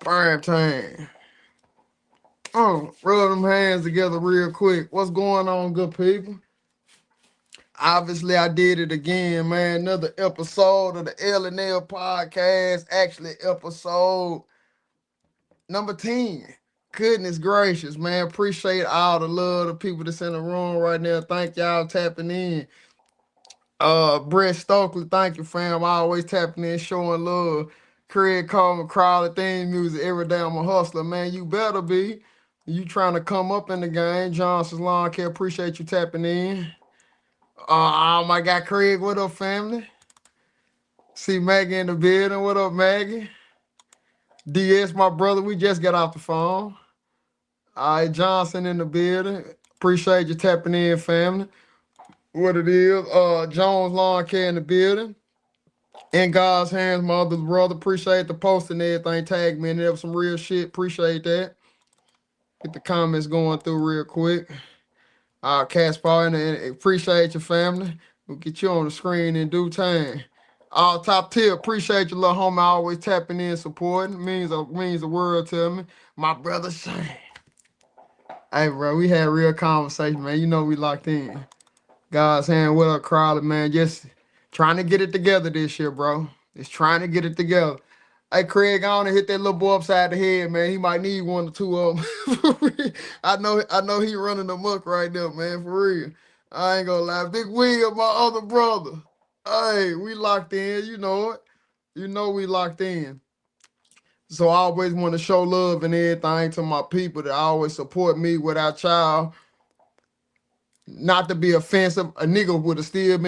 Prime time. Rub them hands together real quick. What's going on, good people? Obviously, I did it again, man. Another episode of the L&L podcast. Actually, episode number 10. Goodness gracious, man. Appreciate all the love, the people that's in the room right now. Thank y'all tapping in. Brett Stokely, thank you, fam. Always tapping in, showing love. Craig Coleman, Crowley, theme music every day. I'm a hustler, man. You better be. You trying to come up in the game. Johnson's Lawn Care, appreciate you tapping in. Oh my God, Craig, what up, family? See Maggie in the building. What up, Maggie? DS, my brother, we just got off the phone. All right, Johnson in the building. Appreciate you tapping in, family. What it is, Jones Lawn Care in the building. In God's hands, my other brother. Appreciate the post and everything. Tag me in there with some real shit. Appreciate that. Get the comments going through real quick. Caspar, and appreciate your family. We'll get you on the screen in due time. Top tier, appreciate your little homie always tapping in, supporting. Means the world to me. My brother Shane. Hey, bro, we had real conversation, man. You know we locked in. God's hand, what up, Crowley, man? Just trying to get it together this year, bro. Just trying to get it together. Hey, Craig, I want to hit that little boy upside the head, man. He might need one or two of them. I know he running amok right now, man, for real. I ain't gonna lie. Big Will, my other brother. Hey, we locked in. You know it. You know we locked in. So I always want to show love and everything to my people that always support me. Without y'all, not to be offensive, a nigga would have still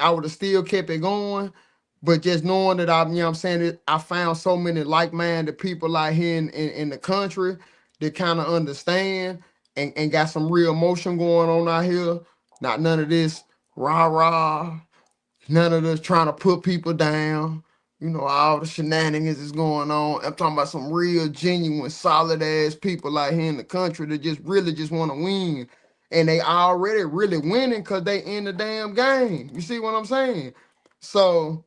I would have still kept it going. But just knowing that I'm saying, I found so many like-minded people out here in the country that kind of understand and got some real emotion going on out here. Not none of this rah-rah, none of this trying to put people down. You know, all the shenanigans is going on. I'm talking about some real, genuine, solid-ass people out here in the country that just really just want to win. And they already really winning because they in the damn game. You see what I'm saying? So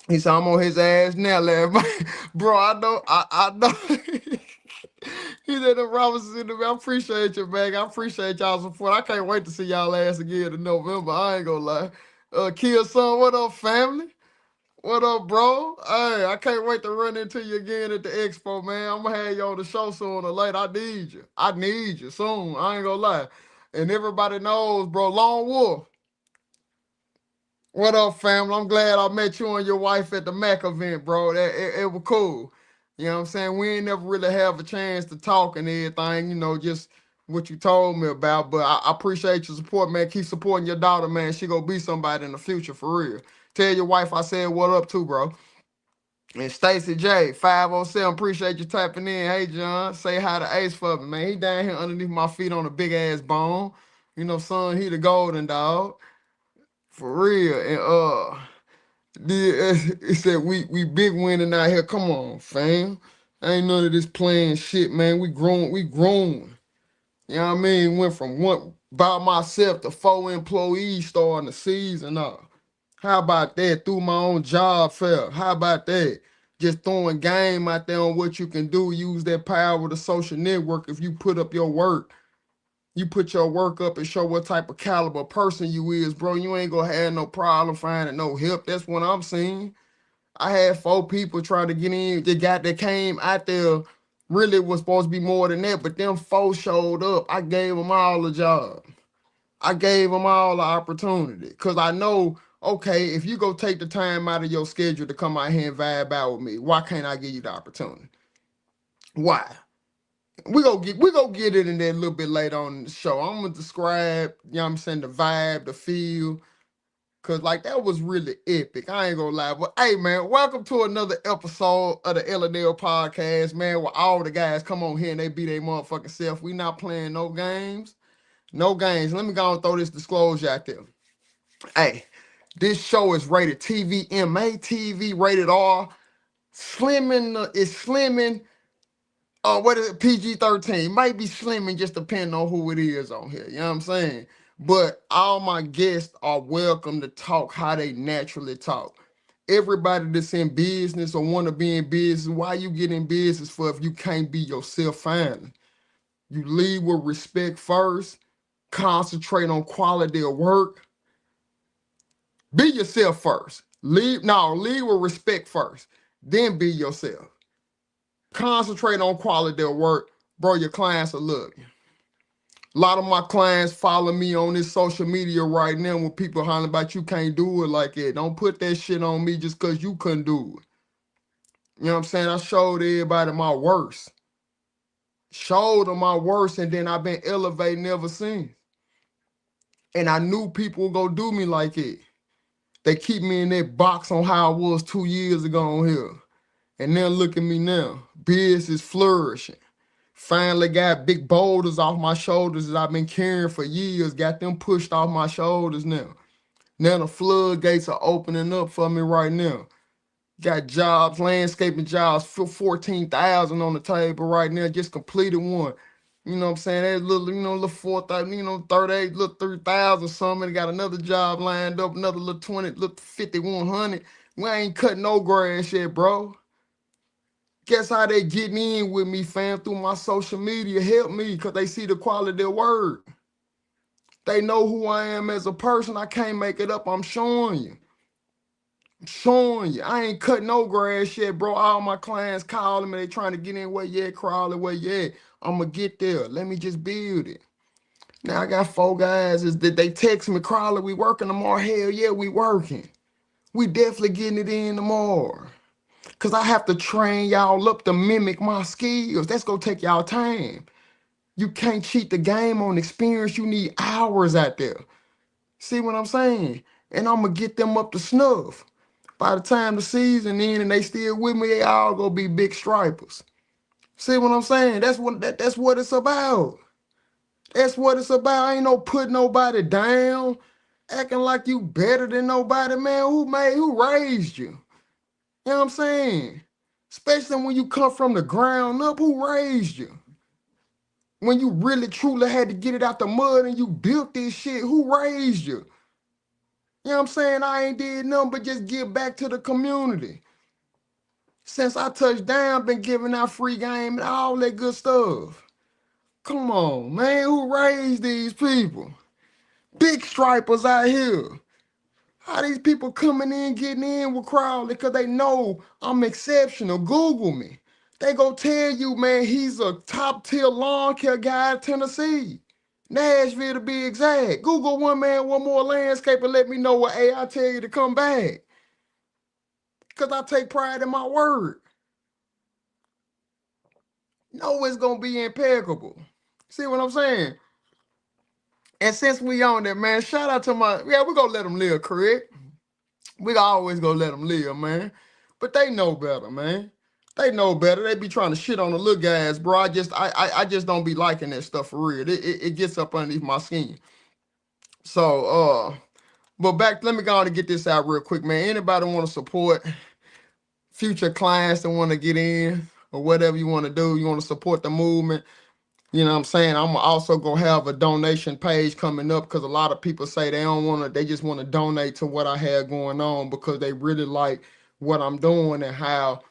he said, I'm on his ass now, lad. Bro, I know. He said, the Robinsons in the I appreciate you, man. I appreciate y'all support. I can't wait to see y'all ass again in November. I ain't gonna lie. Kill Son, what up, family? What up, bro? Hey, I can't wait to run into you again at the expo, man. I'm gonna have you on the show sooner or later. I need you. I need you soon. I ain't gonna lie. And everybody knows, bro, Lone Wolf. What up, family? I'm glad I met you and your wife at the Mac event, bro. It was cool. You know what I'm saying? We ain't never really have a chance to talk and everything, you know, just what you told me about. But I appreciate your support, man. Keep supporting your daughter, man. She gonna be somebody in the future for real. Tell your wife I said what up too, bro. And Stacy J, 507, appreciate you tapping in. Hey, John, say hi to Ace for me, man. He down here underneath my feet on a big ass bone. You know, son, he the golden dog. For real. And it said we big winning out here. Come on, fam. Ain't none of this playing shit, man. We grown. You know what I mean? Went from one by myself to 4 employees starting the season up. How about that? Through my own job fair. How about that? Just throwing game out there on what you can do. Use that power of the social network if you put up your work. You put your work up and show what type of caliber person you is, bro. You ain't gonna have no problem finding no help. That's what I'm seeing. I had 4 people trying to get in. That came out there. Really was supposed to be more than that, but them 4 showed up. I gave them all a job. I gave them all the opportunity. Cause I know, okay, if you go take the time out of your schedule to come out here and vibe out with me, why can't I give you the opportunity? Why? We go get it in there a little bit later on in the show. I'm gonna describe, you know what I'm saying, the vibe, the feel. Cause like that was really epic. I ain't gonna lie. But hey man, welcome to another episode of the L&L podcast, man, where all the guys come on here and they be their motherfucking self. We not playing no games. No games. Let me go and throw this disclosure out there. Hey, this show is rated TVMA, TV rated R. Slimming is slimming. What is it? PG-13. Might be slimming just depending on who it is on here. You know what I'm saying? But all my guests are welcome to talk how they naturally talk. everybody that's in business or want to be in business, why you get in business for if you can't be yourself finally? You lead with respect first, concentrate on quality of work. Be yourself first. Lead with respect first, then be yourself. Concentrate on quality of work, bro. Your clients will love you. A lot of my clients follow me on this social media right now when people hollering about you can't do it like that. Don't put that shit on me just because you couldn't do it. You know what I'm saying? I showed everybody my worst. Showed them my worst, and then I've been elevating ever since. And I knew people would go do me like it. They keep me in that box on how I was 2 years ago on here. And then look at me now. Biz is flourishing. Finally got big boulders off my shoulders that I've been carrying for years. Got them pushed off my shoulders now. Now the floodgates are opening up for me right now. Got jobs, landscaping jobs, 14,000 on the table right now. Just completed one. You know what I'm saying? That little, little 4,000, 38, little 3,000 something. Got another job lined up, another little 20, little 5,100. We ain't cutting no grass yet, bro. Guess how they getting in with me, fam? Through my social media. Help me, because they see the quality of word. They know who I am as a person. I can't make it up. I'm showing you. Showing you. I ain't cut no grass yet, bro. All my clients calling me. They trying to get in where you at, Crawley, where you at. I'm going to get there. Let me just build it. Now I got 4 guys that they text me, Crawley, we working tomorrow. Hell yeah, we working. We definitely getting it in tomorrow. Because I have to train y'all up to mimic my skills. That's going to take y'all time. You can't cheat the game on experience. You need hours out there. See what I'm saying? And I'm going to get them up to snuff. By the time the season ends and they still with me, they all gonna be big stripers. See what I'm saying? That's what it's about. That's what it's about. Ain't no putting nobody down, acting like you better than nobody, man. Who raised you? You know what I'm saying? Especially when you come from the ground up, who raised you? When you really truly had to get it out the mud and you built this shit, who raised you? You know what I'm saying? I ain't did nothing but just give back to the community. Since I touched down, been giving out free game and all that good stuff. Come on, man, who raised these people? Big stripers out here. How these people coming in, getting in with Crawley because they know I'm exceptional. Google me. They go tell you, man, he's a top tier lawn care guy in Tennessee. Nashville to be exact. Google one man, one more landscape and let me know what AI tell you to come back. Because I take pride in my word. No, it's gonna be impeccable. See what I'm saying? And since we on there, man, shout out to we're gonna let them live, correct? We always gonna let them live, man. But they know better, man. They know better. They be trying to shit on the little guys, bro. I just don't be liking that stuff for real. It gets up underneath my skin. So but let me go on and get this out real quick, man. Anybody want to support future clients that want to get in or whatever you want to do, you want to support the movement, you know what I'm saying? I'm also gonna have a donation page coming up because a lot of people say they just want to donate to what I have going on because they really like what I'm doing and how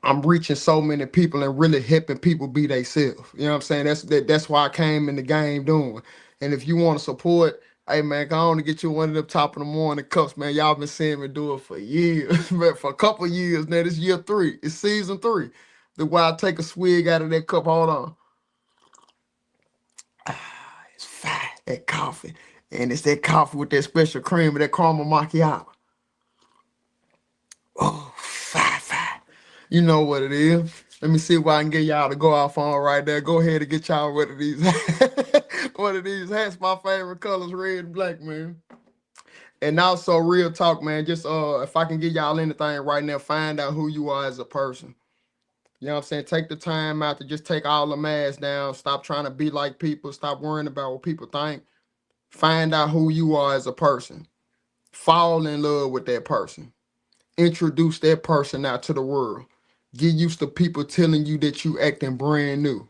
I'm reaching so many people and really helping people be themselves. You know what I'm saying? That's why I came in the game doing. And if you want to support, hey man, go on to get you one of them top of the morning cups, man. Y'all been seeing me do it for years, man, for a couple of years now. This year 3, it's season 3. The why I take a swig out of that cup. Hold on. It's fat, that coffee. And it's that coffee with that special cream and that caramel macchiato. Oh, fat. You know what it is. Let me see what I can get y'all to go off on right there. Go ahead and get y'all one of these. One of these hats. My favorite colors, red and black, man. And also, real talk, man. Just if I can give y'all anything right now, find out who you are as a person. You know what I'm saying? Take the time out to just take all the masks down. Stop trying to be like people. Stop worrying about what people think. Find out who you are as a person. Fall in love with that person. Introduce that person out to the world. Get used to people telling you that you acting brand new.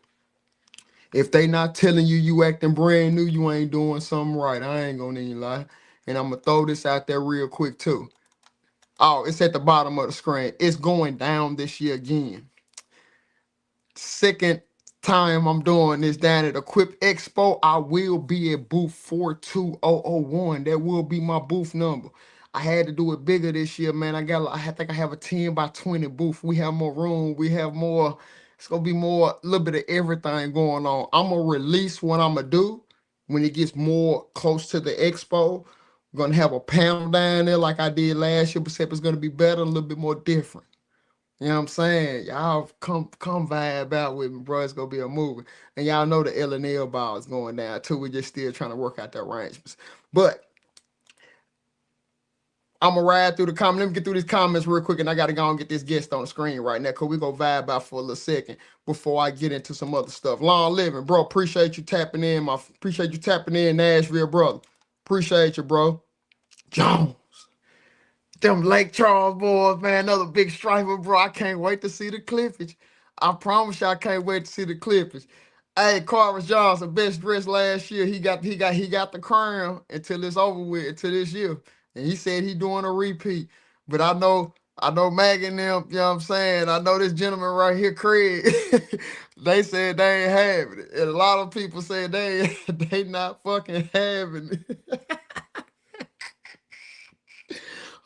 If they not telling you acting brand new, you ain't doing something right. I ain't gonna even lie. And I'm gonna throw this out there real quick too. Oh, it's at the bottom of the screen. It's going down this year again. Second time I'm doing this down at Equip Expo. I will be at booth 42001. That will be my booth number. I had to do it bigger this year, man. I think I have a 10 by 20 booth. We have more room. We have more. It's gonna be more, a little bit of everything going on. I'm gonna release what I'm gonna do when it gets more close to the expo. We're gonna have a panel down there like I did last year, except it's gonna be better, a little bit more different. You know what I'm saying? Y'all come vibe out with me, bro. It's gonna be a movie. And y'all know the LNL ball is going down too. We're just still trying to work out the arrangements. But I'm gonna ride through the comments. Let me get through these comments real quick, and I gotta go and get this guest on the screen right now, cause we gonna vibe out for a little second before I get into some other stuff. Long living, bro. Appreciate you tapping in, Nashville, brother. Appreciate you, bro. Jones. Them Lake Charles boys, man, another big striper, bro. I can't wait to see the clippage. I promise you, I can't wait to see the clippage. Hey, Carver Johnson, best dressed last year. He got the crown until it's over with, until this year. And he said he doing a repeat. But I know Mag and them, you know what I'm saying? I know this gentleman right here, Craig. They said they ain't having it. And a lot of people said they not fucking having it.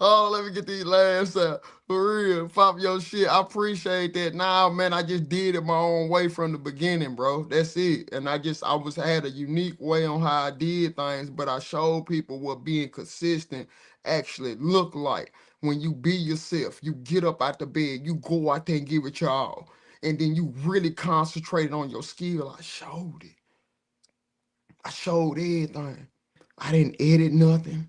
Oh, let me get these laughs out. For real, pop your shit. I appreciate that. Nah, man, I just did it my own way from the beginning, bro. That's it. And I had a unique way on how I did things, but I showed people what being consistent actually look like. When you be yourself, you get up out the bed, you go out there and give it your all. And then you really concentrated on your skill. I showed it. I showed everything. I didn't edit nothing.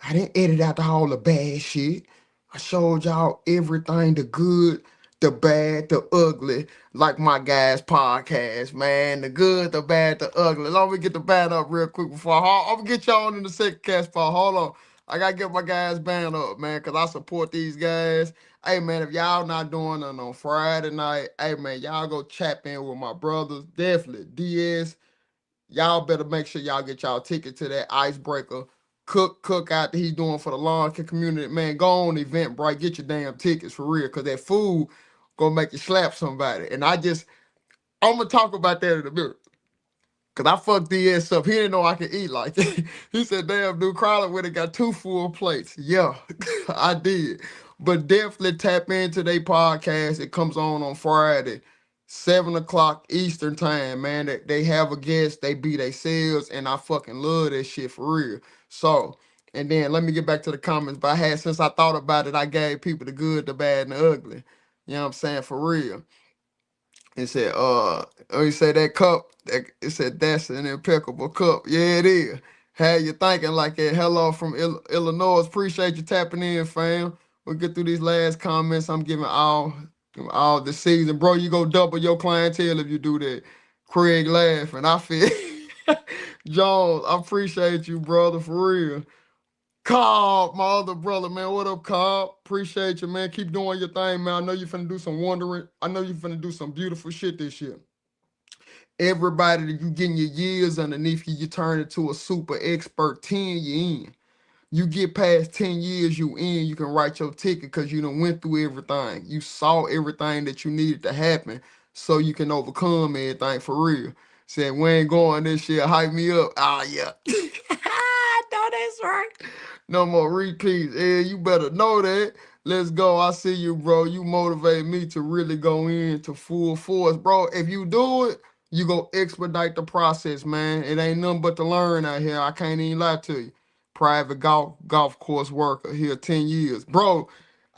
I didn't edit out all the bad shit. I showed y'all everything, the good, the bad, the ugly, like my guys' podcast, man. The good, the bad, the ugly. Let me get the band up real quick I'm gonna get y'all in the second cast spot. Hold on. I gotta get my guys' band up, man, because I support these guys. Hey, man, if y'all not doing nothing on Friday night, hey, man, y'all go chap in with my brothers. Definitely. DS. Y'all better make sure y'all get y'all ticket to that icebreaker cookout that he's doing for the lawn care community. Man, go on Eventbrite, get your damn tickets for real, cause that food gonna make you slap somebody. And I'm gonna talk about that in a minute. Cause I fucked DS up. He didn't know I could eat like that. He said, damn, dude, Crowley would have got 2 full plates. Yeah, I did. But definitely tap into their podcast. It comes on Friday, 7 o'clock Eastern time, man. They have a guest, they be themselves, and I fucking love that shit for real. So, and then let me get back to the comments. But since I thought about it, I gave people the good, the bad, and the ugly. You know what I'm saying? For real. It said, he said that cup, it said that's an impeccable cup. Yeah, it is. Had you thinking like that. Hello from Illinois. Appreciate you tapping in, fam. We'll get through these last comments. I'm giving all the season. Bro, you go double your clientele if you do that. Craig laughing. I feel Jones, I appreciate you, brother, for real. Cobb, my other brother, man. What up, Cobb? Appreciate you, man. Keep doing your thing, man. I know you finna do some wondering. I know you finna do some beautiful shit this year. Everybody that you getting your years underneath you, you turn into a super expert 10 year in. You get past 10 years you in, you can write your ticket because you done went through everything. You saw everything that you needed to happen so you can overcome everything for real. Said, we ain't going this year, hype me up. Ah, yeah. I know that's right. No more repeats. Yeah, you better know that. Let's go. I see you, bro. You motivate me to really go into full force. Bro, if you do it, you go expedite the process, man. It ain't nothing but to learn out here. I can't even lie to you. Private golf course worker here 10 years. Bro,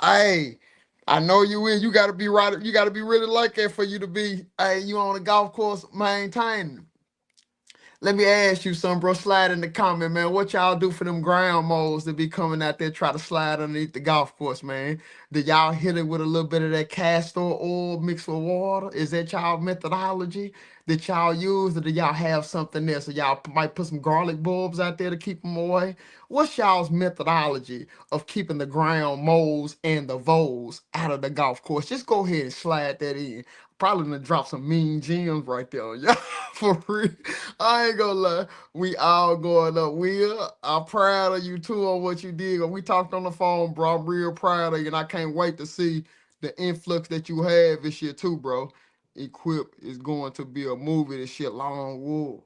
hey, I know you gotta be right, you gotta be really like that for you to be, hey, you on a golf course maintaining. Let me ask you something, bro. Slide in the comment, man. What y'all do for them ground moles that be coming out there try to slide underneath the golf course, man? Did y'all hit it with a little bit of that castor oil mixed with water? Is that y'all methodology that y'all use, or do y'all have something else? So y'all might put some garlic bulbs out there to keep them away? What's y'all's methodology of keeping the ground moles and the voles out of the golf course? Just go ahead and slide that in. probably gonna drop some mean gems right there. Yeah, for real. I ain't gonna lie. We all going up. I'm proud of you too on what you did. We talked on the phone, bro. I'm real proud of you, and I can't wait to see the influx that you have this year too, bro. Equip is going to be a movie this shit, Lone Wolf.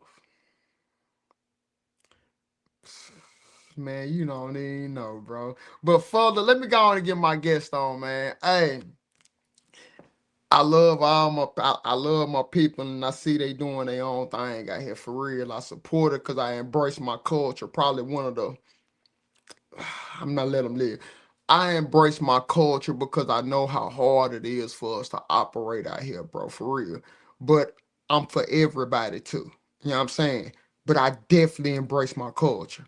Man, you don't even know, bro. But further, let me go on and get my guest on, man. Hey, I love my people, and I see they doing their own thing out here for real. I support it because I embrace my culture. Probably one of the I'm not letting them live. I embrace my culture because I know how hard it is for us to operate out here, bro, for real. But I'm for everybody too. You know what I'm saying? But I definitely embrace my culture.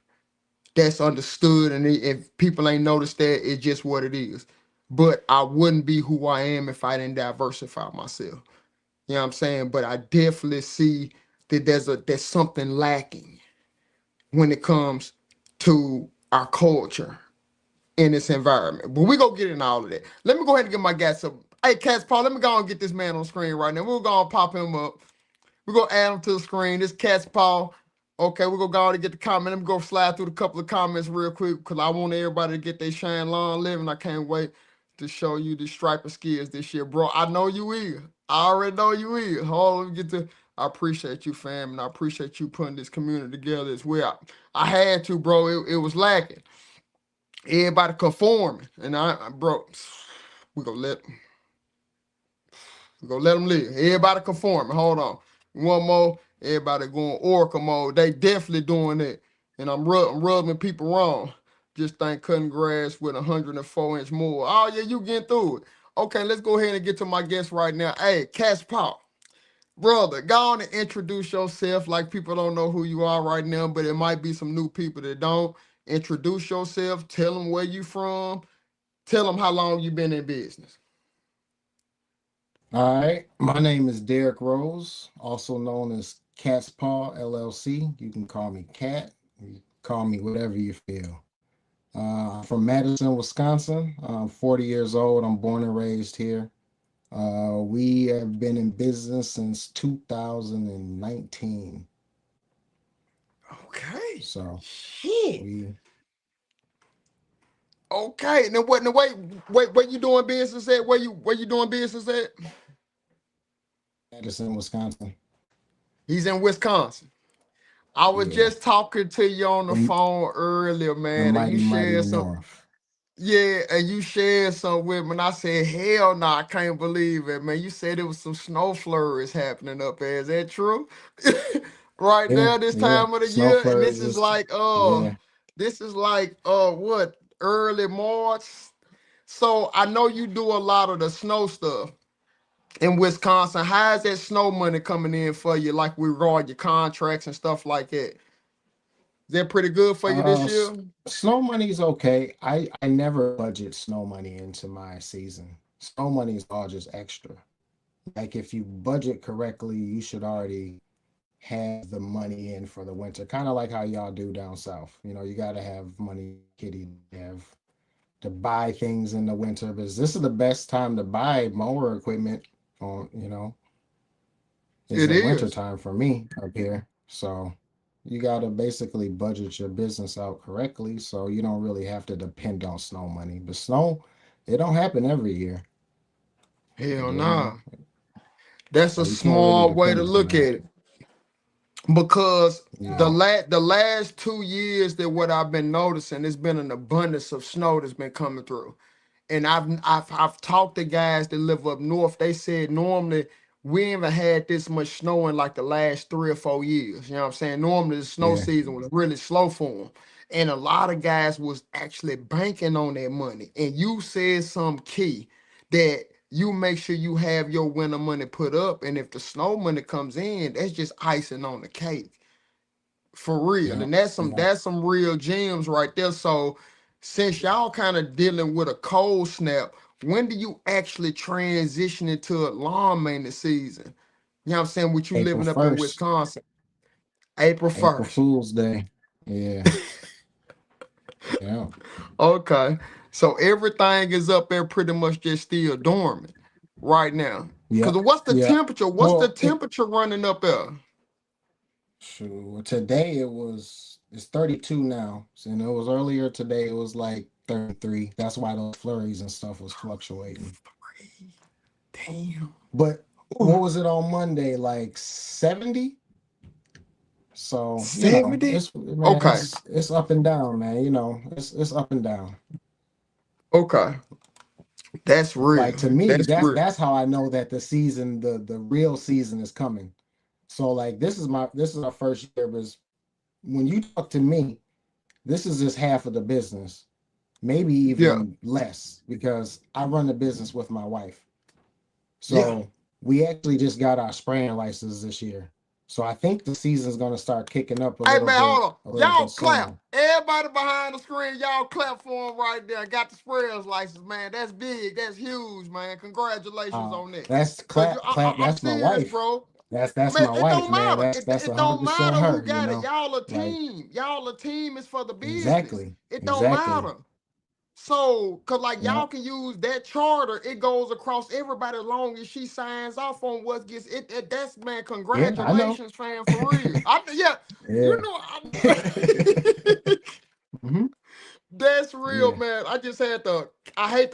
That's understood, and if people ain't noticed that, it's just what it is. But I wouldn't be who I am if I didn't diversify myself. You know what I'm saying? But I definitely see that there's something lacking when it comes to our culture in this environment. But we gonna get in all of that. Let me go ahead and get my guys up. Hey, Cats Paul, let me go and get this man on screen right now. We're gonna pop him up. We're gonna add him to the screen. This Cats Paul. Okay, we're gonna go on and get the comment. Let me go slide through a couple of comments real quick because I want everybody to get their shine long living. I can't wait to show you the striper skills this year, bro. I know you will. I already know you will. Hold on, let me get to. I appreciate you, fam, and I appreciate you putting this community together as well. I had to, bro. It was lacking. Everybody conforming, and bro, we gonna let them live. Everybody conforming. Hold on, one more. Everybody going Oracle mode. They definitely doing it, and I'm rubbing people wrong. Just think cutting grass with 104-inch more. Oh yeah, you getting through it. Okay, let's go ahead and get to my guest right now. Hey, Cash Paul. Brother, go on and introduce yourself like people don't know who you are right now, but it might be some new people that don't. Introduce yourself, tell them where you from, tell them how long you been in business. All right. My name is Derek Rose, also known as Cat's Paw LLC. You can call me Cat. You call me whatever you feel. I'm from Madison, Wisconsin. I'm 40 years old. I'm born and raised here. We have been in business since 2019. Okay. So Shit. we Okay. Now what? Now wait. Where you doing business at? Where you doing business at? Madison, Wisconsin. He's in Wisconsin. I was Yeah. just talking to you on the The, phone earlier, the man, and you mighty, mighty shared some. North. Yeah, and you shared some with me, and I said, "Hell no, I can't believe it, man." You said it was some snow flurries happening up there. Is that true? Right Yeah. now, this Yeah. time of the Snow year, and flurries is, yeah. this is like what, early March. So I know you do a lot of the snow stuff in Wisconsin. How is that snow money coming in for you? Like with all your contracts and stuff like that. Is that pretty good for you this year? Snow money's okay. I never budget snow money into my season. Snow money is all just extra. Like if you budget correctly, you should already have the money in for the winter. Kind of like how y'all do down south. You know, you got to have money kitty to have to buy things in the winter because this is the best time to buy mower equipment on, is It in winter is. time for me up here. So you got to basically budget your business out correctly so you don't really have to depend on snow money. But snow, it don't happen every year, Hell you know. nah. That's a So you can't really smart way to depend on look at that. it. Because Yeah. the last 2 years that what I've been noticing, it's been an abundance of snow that's been coming through. And I've talked to guys that live up north. They said normally we ain't even had this much snow in like the last 3 or 4 years. You know what I'm saying? Normally the snow Yeah. season was really slow for them. And a lot of guys was actually banking on that money. And you said some key that you make sure you have your winter money put up. And if the snow money comes in, that's just icing on the cake for real. Yeah. And that's some Yeah. real gems right there. So since y'all kind of dealing with a cold snap, when do you actually transition into a lawn maintenance season? You know what I'm saying? With you April living up in 1st, Wisconsin, April April 1st. Fool's Day. Yeah. Yeah. Okay. So everything is up there pretty much just still dormant right now. Yep. Cause what's the Yeah. temperature? What's the Well, it temperature running up there? shoot, today it's 32 now. And it was earlier today, it was like 33. That's why those flurries and stuff was fluctuating. Damn. But what Ooh, was it on Monday? Like 70? So, 70? Okay. it's up and down, man. It's up and down. Okay. That's Like real. to me, That's that's real. that's how I know that the real season is coming. So like this is our first year, but when you talk to me, this is just half of the business, maybe Yeah. even less, because I run the business with my wife. Yeah. So we actually just got our spraying license this year. So I think the season's gonna start kicking up Hey man, hold on. a little Y'all bit clap. sooner. Everybody behind the screen, y'all clap for him right there. Got the sprayers license, man. That's big. That's huge, man. Congratulations on that. That's Cause clap. I'm That's my serious, wife. bro. That's Man, my it wife, don't man. matter. That's It don't 100% matter who her, got it. Y'all a like team. Y'all a team is for the business. exactly, It don't exactly. matter. So, cause like Yeah, y'all can use that charter, it goes across everybody as long as she signs off on what gets it. That's man, yeah, I know. congratulations, fam, for real. Yeah, you Yeah. know, Hmm. that's real, Yeah. man. I just had to. I hate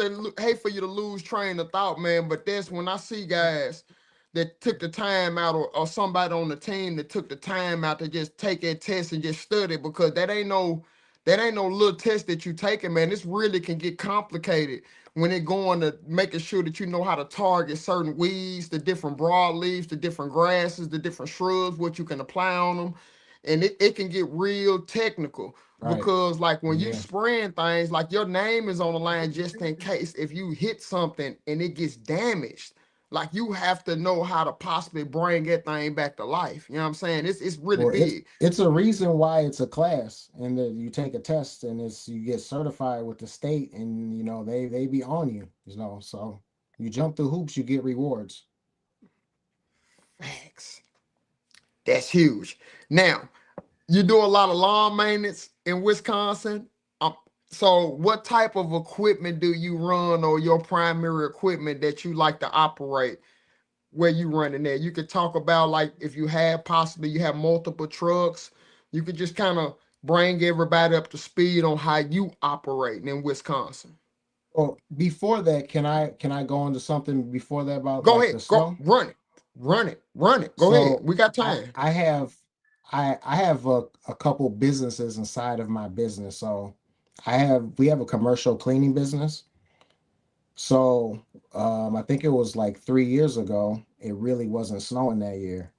for you to lose train of thought, man. But that's when I see guys that took the time out, or somebody on the team that took the time out to just take that test and just study, because that ain't no little test that you taking, man. This really can get complicated when it going to making sure that you know how to target certain weeds, the different broadleaves, the different grasses, the different shrubs, what you can apply on them. And it can get real technical, Right. because like when you Yeah. spraying things, like your name is on the line just in case if you hit something and it gets damaged. Like you have to know how to possibly bring that thing back to life. You know what I'm saying? It's really Well, big. it's a reason why it's a class, and that you take a test, and it's you get certified with the state, and they be on you, So you jump through hoops, you get rewards. Facts. That's huge. Now, you do a lot of lawn maintenance in Wisconsin. Um, so what type of equipment do you run, or your primary equipment that you like to operate where you running there? You could talk about, like, if you have possibly you have multiple trucks, you could just kind of bring everybody up to speed on how you operate in Wisconsin. Well, before that, can I go into something before that about Go like ahead, the go snow? run it, run it, run it. Go ahead. So We got I time. I have I have a couple businesses inside of my business. So we have a commercial cleaning business. So I think it was like 3 years ago. It really wasn't snowing that year,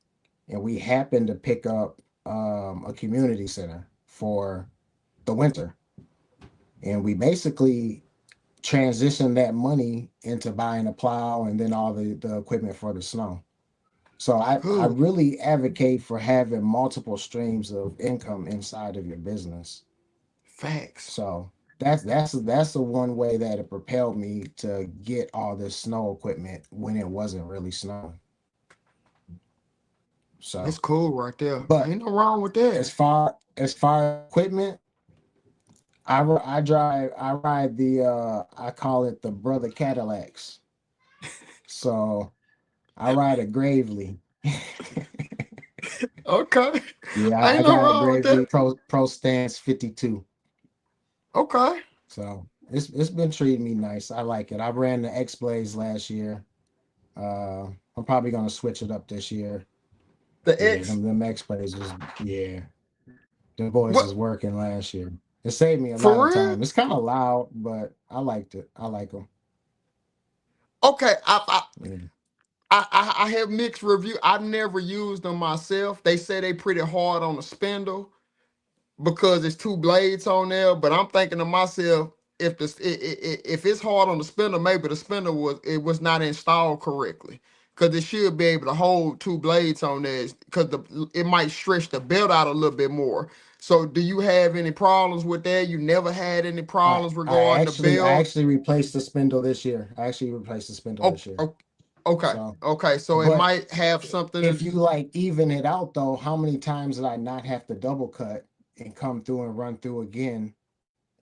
and we happened to pick up a community center for the winter, and we basically transitioned that money into buying a plow and then all the equipment for the snow. So I Good. really advocate for having multiple streams of income inside of your business. Facts. So that's the one way that it propelled me to get all this snow equipment when it wasn't really snowing. That's So, cool right there. but Ain't no wrong with that. as far as equipment, I ride the I call it the brother Cadillacs. So I ride a Gravely. Okay. Yeah, Ain't I no got a wrong with Gravely that. Pro Stance 52. Okay. So it's been treating me nice. I like it. I ran the X Blaze last year. I'm probably gonna switch it up this year. The Yeah, X. them X Blaze was yeah. The boys What? was working last year. It saved me a lot For of real? time. It's kind of loud, but I liked it. I like them. Okay. Yeah. I have mixed review. I've never used them myself. They say they pretty hard on the spindle because it's two blades on there. But I'm thinking to myself, if it's hard on the spindle, maybe the spindle was not installed correctly. Because it should be able to hold two blades on there. Because it might stretch the belt out a little bit more. So do you have any problems with that? You never had any I problems I regarding the actually I belt? actually replaced the spindle this year. I actually replaced the spindle Oh, this year. oh, okay. So, Okay. So it but might have something if to. you like even it out though, how many times did I not have to double cut and come through and run through again?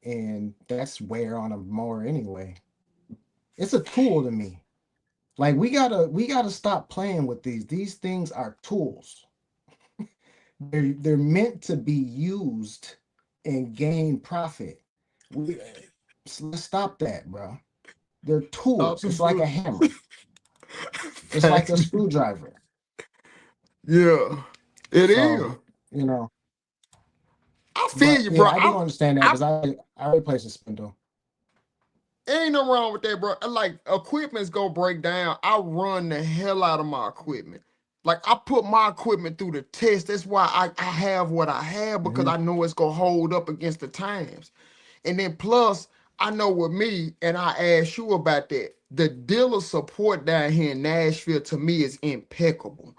And that's wear on a mower anyway. It's a tool to me. Like we gotta stop playing with these. These things are tools. They're meant to be used and gain profit. We let's stop that, bro. They're tools. It's like a Absolutely. hammer. It's like a Facts. screwdriver. Yeah, it is. So, you know, I feel but you, bro. yeah, I do understand that I because I replace a spindle. ain't no wrong with that, bro. Like equipment's gonna break down. I run the hell out of my equipment. Like I put my equipment through the test. That's why I have what I have because Hmm. I know it's gonna hold up against the times. And then plus, I know with me, and I asked you about that. The dealer support down here in Nashville to me is impeccable.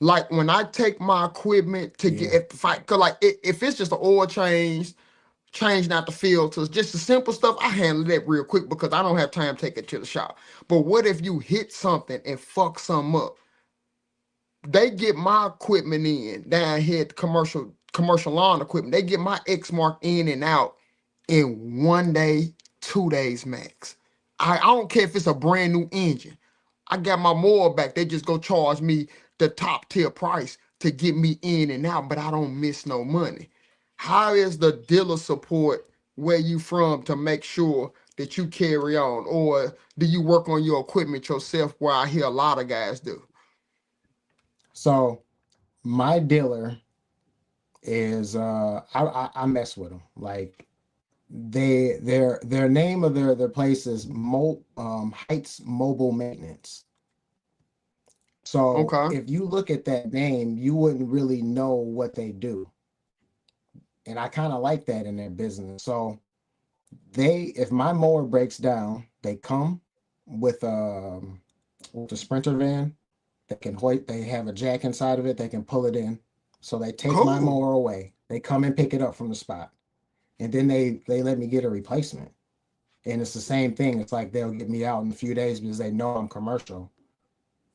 Like when I take my equipment to get Yeah. if I cause like if it's just an oil change, changing out the filters, just the simple stuff, I handle that real quick because I don't have time to take it to the shop. But what if you hit something and fuck something up? They get my equipment in down here at the commercial lawn equipment. They get my Exmark in and out in 1 day, 2 days max. I don't care if it's a brand new engine. I got my mower back. They just go charge me the top tier price to get me in and out, but I don't miss no money. How is the dealer support where you from to make sure that you carry on? Or do you work on your equipment yourself where I hear a lot of guys do? So my dealer is I mess with them. Like their name of their place is Heights Mobile Maintenance. So Okay. if you look at that name, you wouldn't really know what they do. And I kind of like that in their business. So if my mower breaks down, they come with with a Sprinter van. They have a jack inside of it, they can pull it in. So they take my Cool. mower away. They come and pick it up from the spot. And then they let me get a replacement. And it's the same thing. It's like they'll get me out in a few days because they know I'm commercial.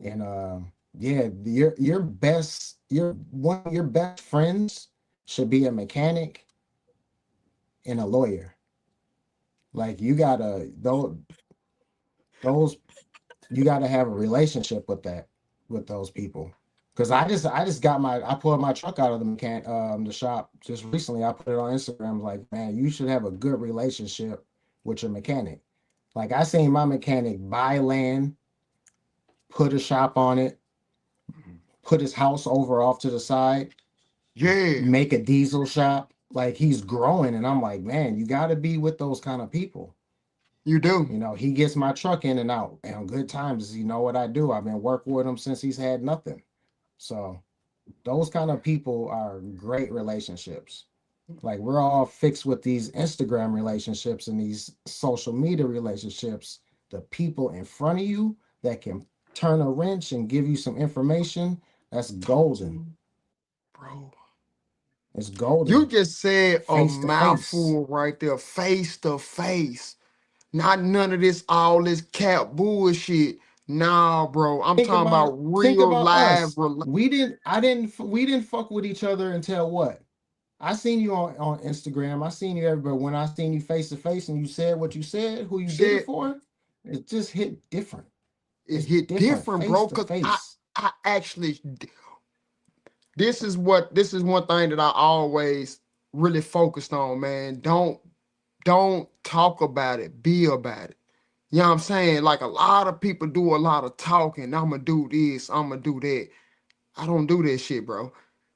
And yeah, your one of your best friends should be a mechanic and a lawyer. Like you gotta those you gotta have a relationship with those people. Cause I just got I pulled my truck out of the shop just recently. I put it on Instagram like, man, you should have a good relationship with your mechanic. Like I seen my mechanic buy land, put a shop on it, put his house over off to the side, Yeah, make a diesel shop. Like he's growing, and I'm like, man, you got to be with those kind of people. you do. He gets my truck in and out, and on good times, you know what I do. I've been working with him since he's had nothing. So those kind of people are great relationships. Like we're all fixed with these Instagram relationships and these social media relationships. The people in front of you that can turn a wrench and give you some information, that's Talk to golden. him, bro. It's You golden. just said a Face to face. mouthful right there, face to face. Not none of this, all this cap bullshit. Nah, bro. I'm talking about Think real about live. us. We didn't fuck with each other until what? I seen you on Instagram. I seen you everywhere. When I seen you face to face and you said what you said, who you did it Shit, for, it just hit different. it It's hit different different, face bro. to Cause I, face. I actually, this is one thing that I always really focused on, man. Don't talk about it. Be about it. You know what I'm saying? Like a lot of people do a lot of talking. I'ma do this, I'ma do that. I don't do that shit, bro.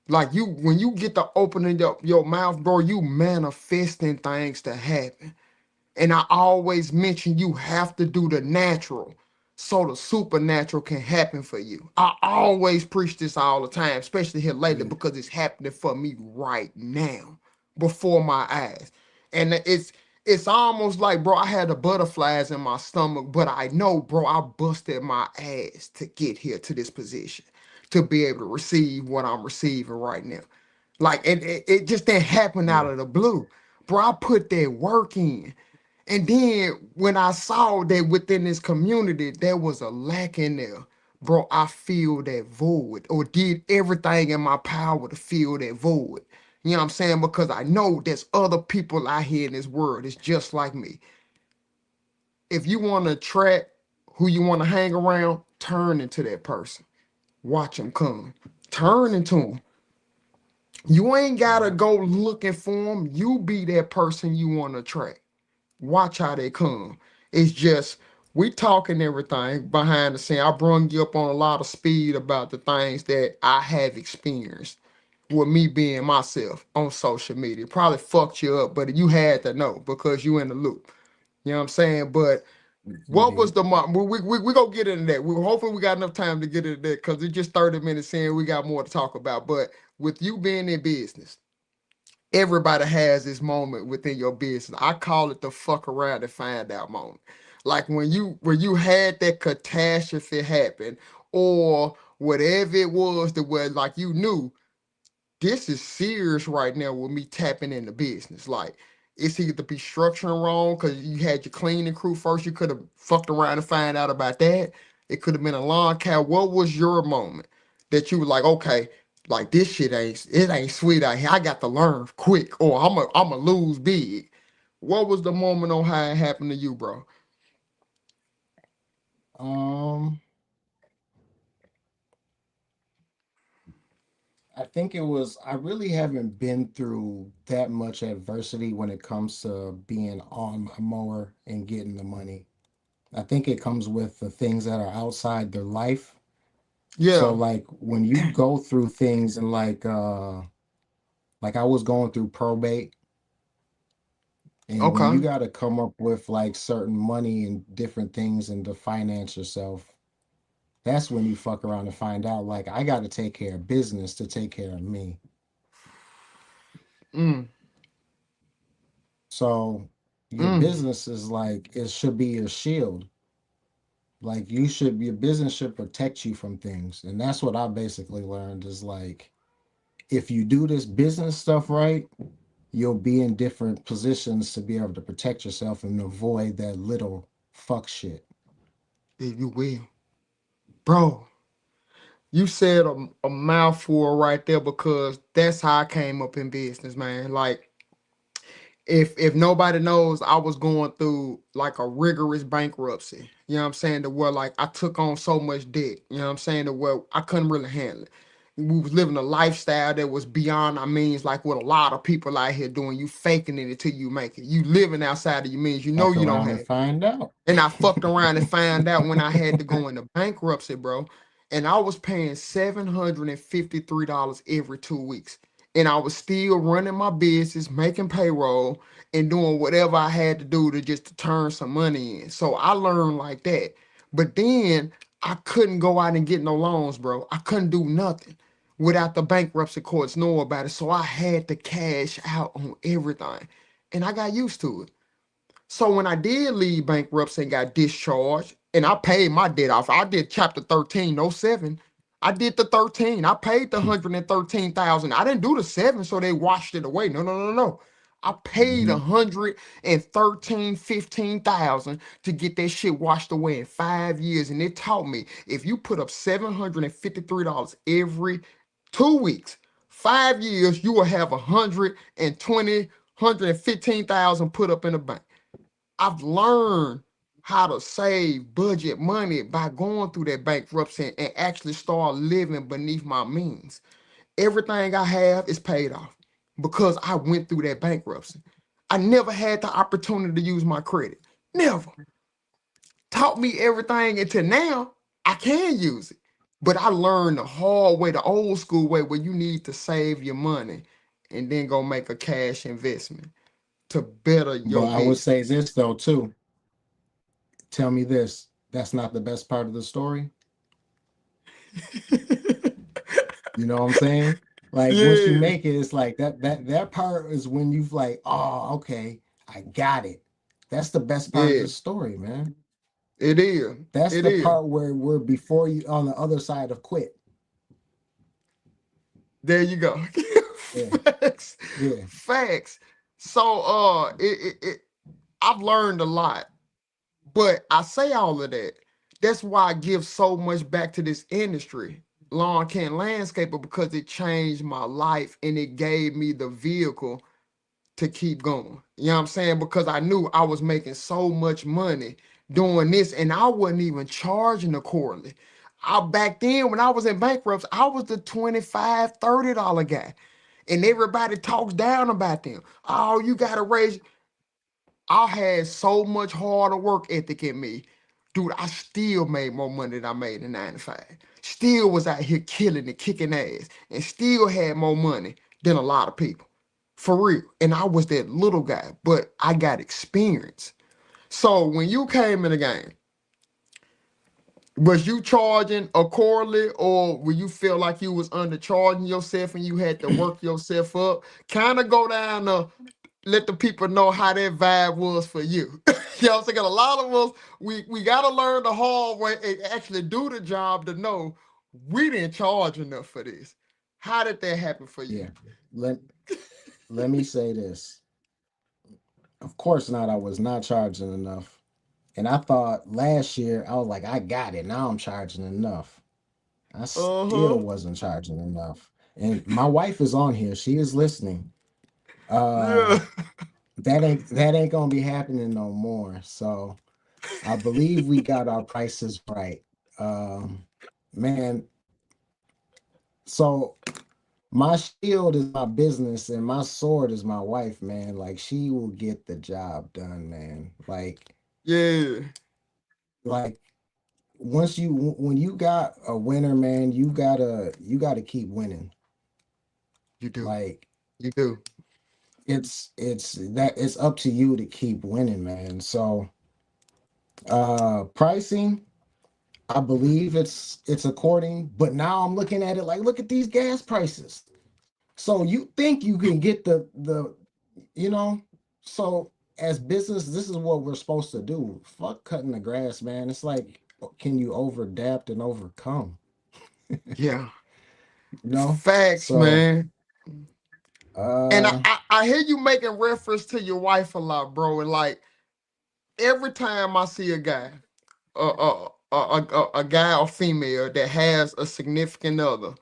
Like you, when you get to opening up your mouth, bro, you manifesting things to happen. And I always mention you have to do the natural so the supernatural can happen for you. I always preach this all the time, especially here lately, Mm. because it's happening for me right now before my eyes. And it's almost like, bro, I had the butterflies in my stomach, but I know, bro, I busted my ass to get here to this position, to be able to receive what I'm receiving right now. Like it just didn't happen out Yeah. of the blue. Bro, I put that work in. And then when I saw that within this community, there was a lack in there, bro, I feel that void or did everything in my power to fill that void. You know what I'm saying? Because I know there's other people out here in this world. It's just like me. If you want to track Who you want to hang around, turn into that person. Watch them come. Turn into them. You ain't gotta go looking for them. You be that person you want to attract. Watch how they come. It's just we talking everything behind the scene. I brung you up on a lot of speed about the things that I have experienced with me being myself on social media. Probably fucked you up, but you had to know because you in the loop. You know what I'm saying? But what was Indeed. the we gonna get into that. Hopefully we got enough time to get into that because it's just 30 minutes in. We got more to talk about. But with you being in business, everybody has this moment within your business. I call it the fuck around and find out moment. Like when you had that catastrophe happen or whatever it was that was like you knew this is serious right now with me tapping into business. Like it's either be structuring wrong because you had your cleaning crew first. You could have fucked around and find out about that. It could have been a lawn care. What was your moment that you were like, okay, like this shit ain't sweet out here. I got to learn quick or I'm a lose big. What was the moment on how it happened to you, bro? Um, I think it was, I really haven't been through that much adversity when it comes to being on my mower and getting the money. I think it comes with the things that are outside their life. So Yeah. like when you go through things and like I was going through probate, and when you Okay. got to come up with like certain money and different things and to finance yourself, that's when you fuck around and find out like I got to take care of business to take care of me. Mm, So your mm. business is like it should be your shield. Like your business should protect you from things. And that's what I basically learned is like if you do this business stuff right, you'll be in different positions to be able to protect yourself and avoid that little fuck shit. If you will, bro. You said a mouthful right there because that's how I came up in business, man. Like if nobody knows, I was going through like a rigorous bankruptcy. You know what I'm saying? To where like I took on so much debt. You know what I'm saying? To where I couldn't really handle it. We was living a lifestyle that was beyond our means, like what a lot of people out here doing. You faking it until you make it. You living outside of your means. You know Fuck you don't around have and it. find out. And I fucked around and found out when I had to go into bankruptcy, bro. And I was paying $753 every 2 weeks. And I was still running my business, making payroll, and doing whatever I had to do to just to turn some money in. So I learned like that. But then I couldn't go out and get no loans, bro. I couldn't do nothing without the bankruptcy courts know about it. So I had to cash out on everything. And I got used to it. So when I did leave bankruptcy and got discharged, and I paid my debt off, I did chapter 13, no 7. I did the 13. I paid the 113,000. I didn't do the 7, so they washed it away. No, no, no, no. I paid Mhm. 113, 15,000 to get that shit washed away in 5 years. And it taught me if you put up $753 every 2 weeks, 5 years, you will have 115,000 put up in the bank. I've learned how to save budget money by going through that bankruptcy and actually start living beneath my means. Everything I have is paid off because I went through that bankruptcy. I never had the opportunity to use my credit. Never. Taught me everything until now I can use it. But I learned the hard way, the old school way where you need to save your money and then go make a cash investment to better But your I would say business. this though too. Tell me this. That's not the best part of the story. You know what I'm saying? Like once you Yeah, make it, it's like that part is when you've like, oh, okay, I got it. That's the best part of yeah, the story, man. it is. That's It the is. part where we're before you on the other side of quit. There you go. Yeah, Facts. yeah. Facts. So I've learned a lot, but I say all of that. That's why I give so much back to this industry, lawn care and landscaper, because it changed my life and it gave me the vehicle to keep going. You know what I'm saying? Because I knew I was making so much money doing this, and I wasn't even charging accordingly. I back then when I was in bankruptcy, I was the $25, $30 guy. And everybody talks down about them. Oh, you gotta raise. I had so much harder work ethic in me. Dude, I still made more money than I made in 95. Still was out here killing and kicking ass. And still had more money than a lot of people. For real. And I was that little guy, but I got experience. So when you came in the game, was you charging accordingly, or will you feel like you was undercharging yourself and you had to work yourself up? Kind of go down the let the people know how that vibe was for you. You know what I'm saying? A lot of us, we gotta learn the hard way and actually do the job to know we didn't charge enough for this. How did that happen for you? Yeah. Let let me say this. Of course not, I was not charging enough. And I thought last year, I was like, I got it. Now I'm charging enough. I still Uh-huh. wasn't charging enough. And my wife is on here. She is listening. Uh Yeah. that ain't gonna be happening no more. So I believe we got our prices right. Um man, so my shield is my business and my sword is my wife, man. Like she will get the job done, man. Yeah. Like when you got a winner, man, you gotta keep winning. You do. Like You do. it's up to you to keep winning, man. So pricing, I believe it's according, but now I'm looking at it like look at these gas prices. So you think you can get the you know, so as business, this is what we're supposed to do. Fuck cutting the grass, man. It's like can you over adapt and overcome? Yeah. You know? Facts, So man. And uh I hear you making reference to your wife a lot, bro. And like every time I see a guy, a guy or female that has a significant other,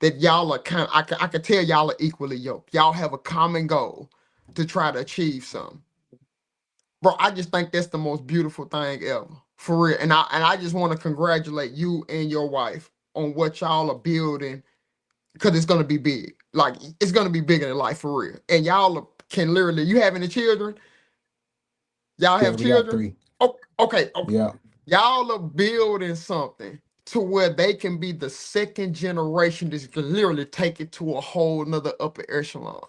that y'all are kind of, I can tell y'all are equally yoked. Y'all have a common goal to try to achieve something. Bro, I just think that's the most beautiful thing ever. For real. And I just want to congratulate you and your wife on what y'all are building because it's gonna be big. Like it's gonna be bigger than life for real. And can literally you have any children? Y'all yeah, have we got children? three. Oh, okay, okay. Yeah. Y'all are building something to where they can be the second generation that can literally take it to a whole nother upper echelon.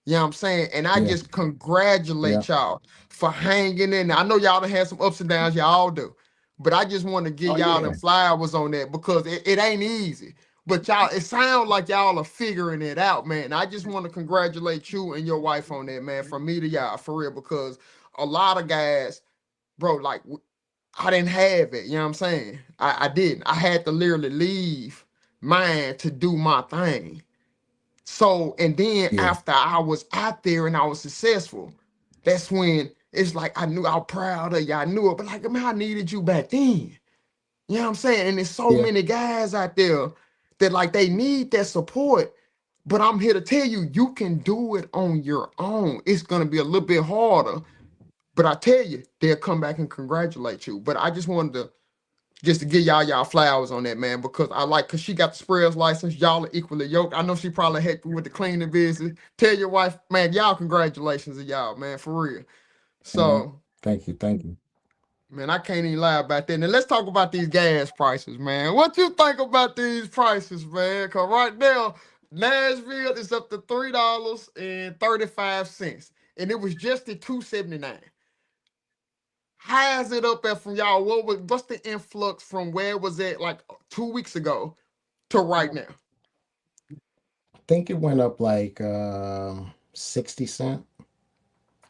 You know what I'm saying? And I Yeah. just Yeah. congratulate y'all for hanging in. I know y'all done had some ups and downs, y'all do. But I just want to give Oh y'all them yeah. flowers on that because it ain't easy. But y'all, it sounds like y'all are figuring it out, man. I just want to congratulate you and your wife on that, man, from me to y'all, for real, because a lot of guys, bro, like I didn't have it. You know what I'm saying? I didn't. I had to literally leave mine to do my thing. So, and then Yeah. after I was out there and I was successful, that's when it's like I knew I was proud of you. I knew it, but like, man, I needed you back then. You know what I'm saying? And there's so Yeah. many guys out there that like they need that support. But I'm here to tell you, you can do it on your own. It's gonna be a little bit harder, but I tell you, they'll come back and congratulate you. But I just wanted to just to give y'all flowers on that, man, because because she got the spreads license. Y'all are equally yoked. I know she probably had with the cleaning business. Tell your wife, man, y'all congratulations to y'all, man, for real. Yeah. So, Thank you. Thank you. man, I can't even lie about that. Now let's talk about these gas prices, man. What you think about these prices, man? Cause right now, Nashville is up to $3.35. And it was just at 2.79. How is it up there from y'all? What's the influx from where it was at like 2 weeks ago to right now? I think it went up like 60 cent,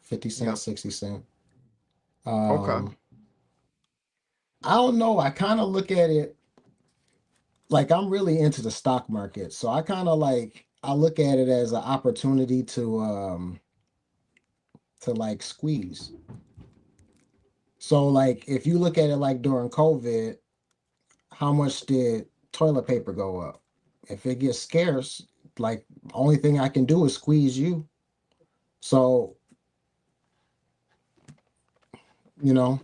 50 Yeah. cents, 60 cent. Okay. Um I don't know. I kind of look at it like I'm really into the stock market. So I kind of like I look at it as an opportunity to like squeeze. So like if you look at it like during COVID, how much did toilet paper go up? If it gets scarce, like only thing I can do is squeeze you. So, you know,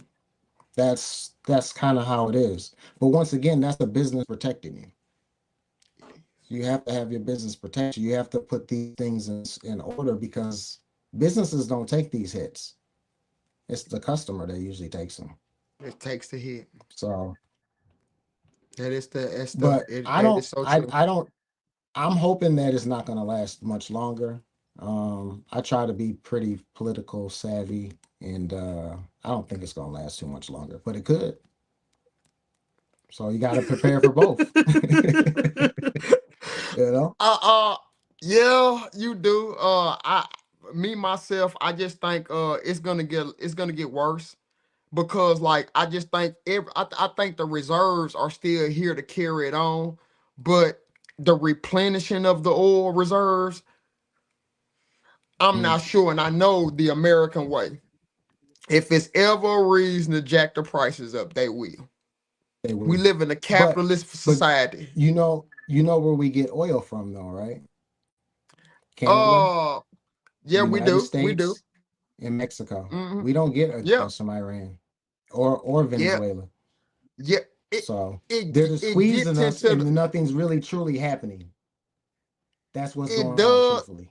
That's kind of how it is. But once again, that's the business protecting you. You have to have your business protect you. You have to put these things in order because businesses don't take these hits. It's the customer that usually takes them. It takes the hit. So, but that is so true. I don't, I'm hoping that it's not going to last much longer. I try to be pretty political savvy and I don't think it's going to last too much longer, but it could. So you got to prepare for both. You know? Yeah, you do. Me myself, I just think it's gonna get worse because like I just think I think the reserves are still here to carry it on, but the replenishing of the oil reserves, I'm Mm, not sure, and I know the American way. If it's ever a reason to jack the prices up, they will. they We will. live in a But capitalist but society. you know where we get oil from though, right? Canada, Uh, yeah, we United do. We do. States, and Mexico. Hmm. We don't get a Yeah, gas from Iran or yeah, Venezuela. yeah. It So it they're just it squeezing gets us into and nothing's really truly happening. That's what's it going on, does. truthfully.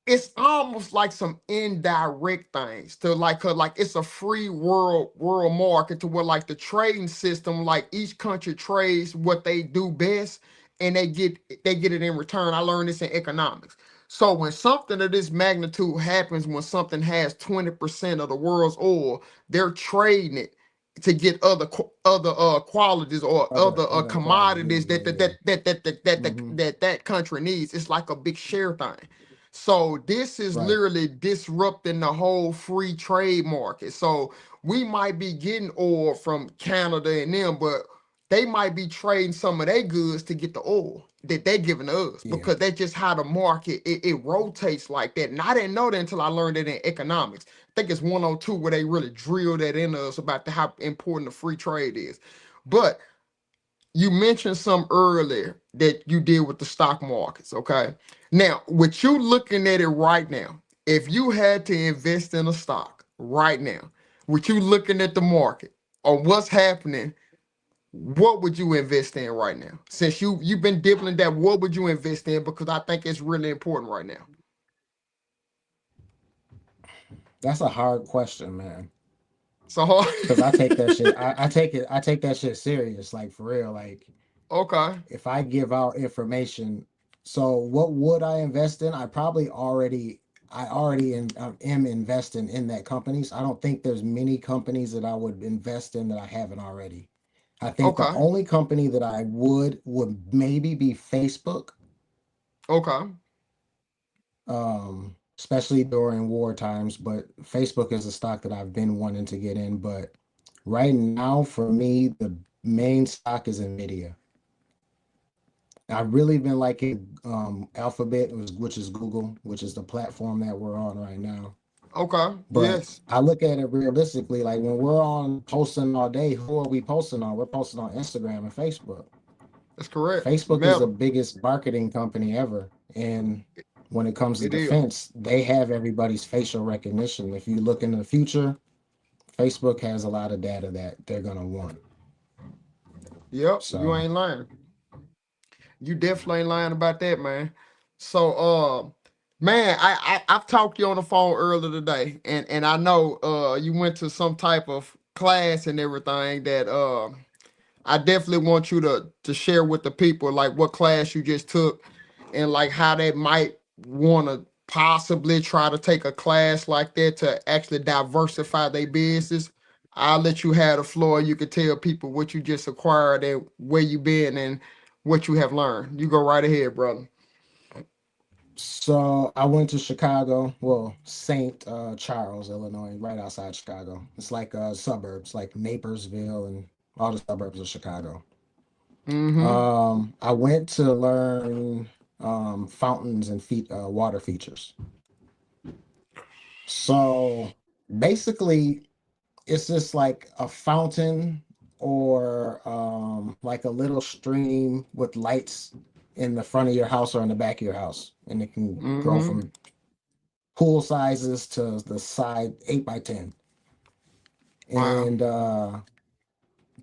It's almost like some indirect things to like it's a free world market to where like the trading system, like each country trades what they do best and they get it in return. I learned this in economics. So when something of this magnitude happens, when something has 20% of the world's oil, they're trading it to get other qualities or other Other commodities qualities, yeah, yeah. Mm-hmm. that country needs. It's like a big share thing. So this is Right. literally disrupting the whole free trade market. So we might be getting oil from Canada and them, but they might be trading some of their goods to get the oil that they're giving us Yeah. because that's just how the market it rotates like that. And I didn't know that until I learned it in economics. I think it's 102 where they really drill that into us about how important the free trade is. But you mentioned some earlier that you did with the stock markets. Okay. Now, with you looking at it right now, if you had to invest in a stock right now, with you looking at the market or what's happening, what would you invest in right now? Since you've been dibbling that, what would you invest in? Because I think it's really important right now. That's a hard question, man. So, Because I take that shit. I take that shit serious, like for real. Like okay, if I give out information, so what would I invest in? I already am investing in that companies. I don't think there's many companies that I would invest in that I haven't already. I think the okay, only company that I would maybe be Facebook, okay, especially during war times. But Facebook is a stock that I've been wanting to get in. But right now, for me, the main stock is Nvidia. I've really been liking Alphabet, which is Google, which is the platform that we're on right now. okay, But yes, I look at it realistically, like when we're on posting all day, who are we posting on? We're posting on Instagram and Facebook. that's correct. Facebook is the Metal, biggest marketing company ever. And when it comes to it is. defense, they have everybody's facial recognition. If you look in the future, Facebook has a lot of data that they're gonna want. Yep, you So ain't lying. You definitely ain't lying about that, man. So, man, I've talked to you on the phone earlier today, and I know you went to some type of class and everything that I definitely want you to share with the people like what class you just took and like how they might want to possibly try to take a class like that to actually diversify their business. I'll let you have the floor. You can tell people what you just acquired and where you been and what you have learned. You go right ahead, brother. So I went to Chicago, well, St. Charles, Illinois, right outside Chicago. It's like suburbs, like Napersville and all the suburbs of Chicago. Mm-hmm. I went to learn fountains and water features. So basically, it's just like a fountain or like a little stream with lights in the front of your house or in the back of your house, and it can grow Mm-hmm. from pool sizes to the side 8 by 10. Wow. And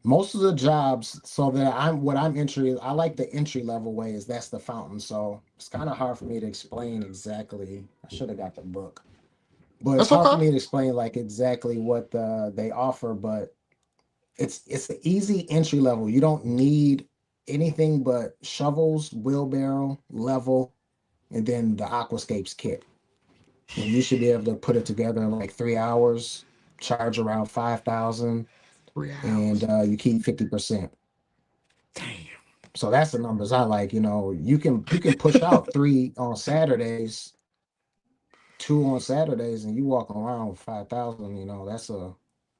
most of the jobs, so that I like the entry level way is that's the fountain. So it's kind of hard for me to explain exactly. I should have got the book, but it's That's hard for okay. me to explain like exactly what they offer. But it's an easy entry level. You don't need anything but shovels, wheelbarrow, level, and then the aquascapes kit. And you should be able to put it together in like 3 hours, charge around 5,000, 3 hours. and you keep 50%. Damn. So that's the numbers I like. You can push out three on Saturdays, two on Saturdays, and you walk around with 5,000.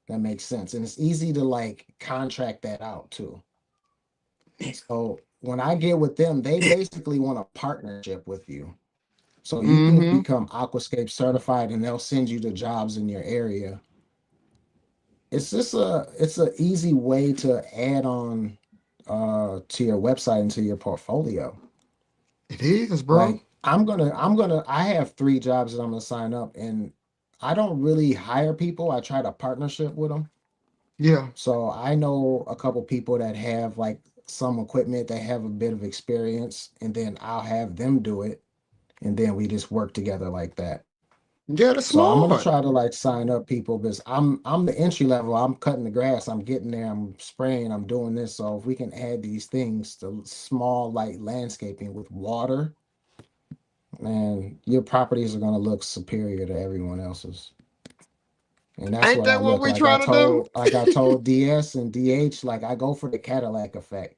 That makes sense, and it's easy to like contract that out too. So when I get with them, they basically want a partnership with you. So you can Mm-hmm. become Aquascape certified, and they'll send you the jobs in your area. It's a easy way to add on to your website and to your portfolio. It is, bro. Like I have three jobs that I'm gonna sign up, and I don't really hire people. I try to partnership with them. Yeah. So I know a couple people that have like some equipment that have a bit of experience, and then I'll have them do it, and then we just work together like that. Yeah, that's So I'm gonna smart. try to like sign up people because I'm the entry level. I'm cutting the grass. I'm getting there. I'm spraying. I'm doing this. So if we can add these things to small light landscaping with water, man, your properties are gonna look superior to everyone else's. And that's Ain't what I that what look we like. I trying to do? told like I told DS and DH, like I go for the Cadillac effect.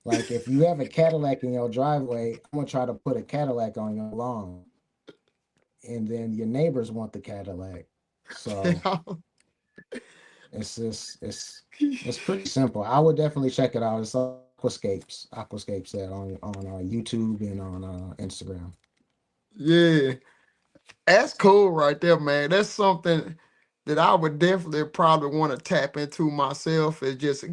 Like if you have a Cadillac in your driveway, I'm gonna try to put a Cadillac on your lawn. And then your neighbors want the Cadillac. So it's pretty simple. I would definitely check it out. It's Aquascapes that on YouTube and on Instagram. Yeah. That's cool right there, man. That's something that I would definitely probably want to tap into myself. Is just,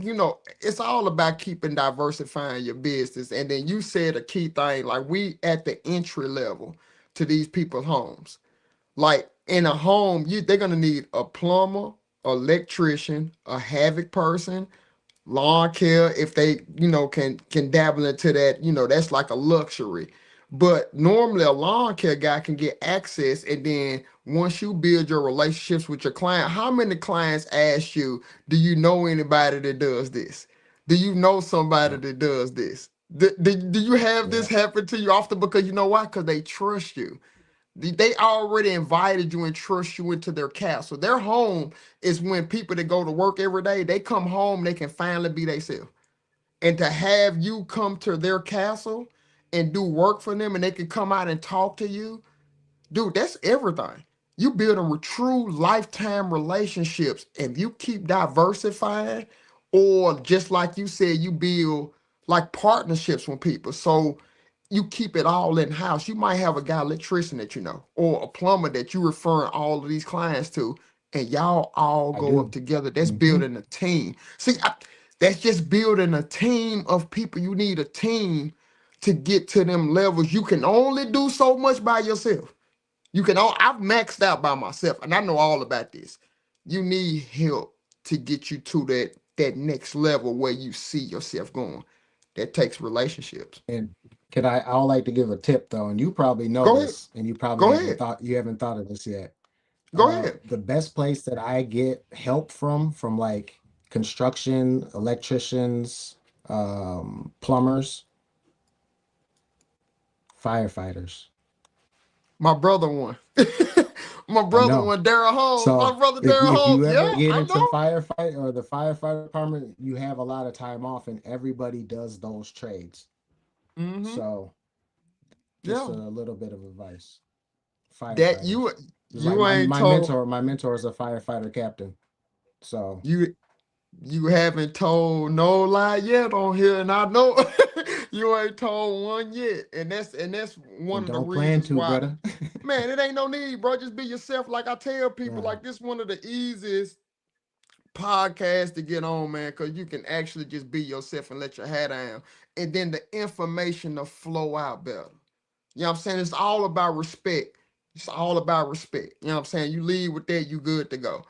it's all about keeping diversifying your business. And then you said a key thing, like we at the entry level to these people's homes. Like in a home, they're gonna need a plumber, electrician, a havoc person, lawn care if they can dabble into that, that's like a luxury. But normally a lawn care guy can get access, and then once you build your relationships with your client, how many clients ask you, do you know anybody that does this? Do you know somebody Yeah, that does this? Do you have this yeah, happen to you often? Because you know why? Because they trust you. They already invited you and trust you into their castle. Their home is when people that go to work every day, they come home, they can finally be themselves. And to have you come to their castle and do work for them, and they can come out and talk to you, dude, that's everything. You building with true lifetime relationships, and you keep diversifying, or just like you said, you build like partnerships with people. So you keep it all in house. You might have a guy electrician that you know, or a plumber that you referring all of these clients to, and y'all all I go up do. together. That's Hmm. building a team. See, that's just building a team of people. You need a team to get to them levels. You can only do so much by yourself. I've maxed out by myself, and I know all about this. You need help to get you to that next level where you see yourself going. That takes relationships. And I would like to give a tip though, and you probably know Go ahead. this, and you probably Go haven't ahead. thought you haven't thought of this yet. Go ahead. The best place that I get help from like construction, electricians, plumbers, firefighters. My brother won. My I brother know. won. Daryl Holmes. My So brother if Daryl if Holmes. you Yeah, ever get I into know. firefight or the firefighter department, you have a lot of time off, and everybody does those trades. Mm-hmm. So just a Yeah. little bit of advice. That you Firefighters. It's like you my ain't my told mentor. My mentor is a firefighter captain. So you you haven't told no lie yet on here, and I know you ain't told one yet. And that's one and of the don't plan reasons to, why. brother. Man, it ain't no need, bro. Just be yourself. Like I tell people, Yeah, like this one of the easiest podcasts to get on, man, because you can actually just be yourself and let your hair down. And then the information will flow out better. You know what I'm saying? It's all about respect. It's all about respect. You know what I'm saying? You lead with that, you good to go.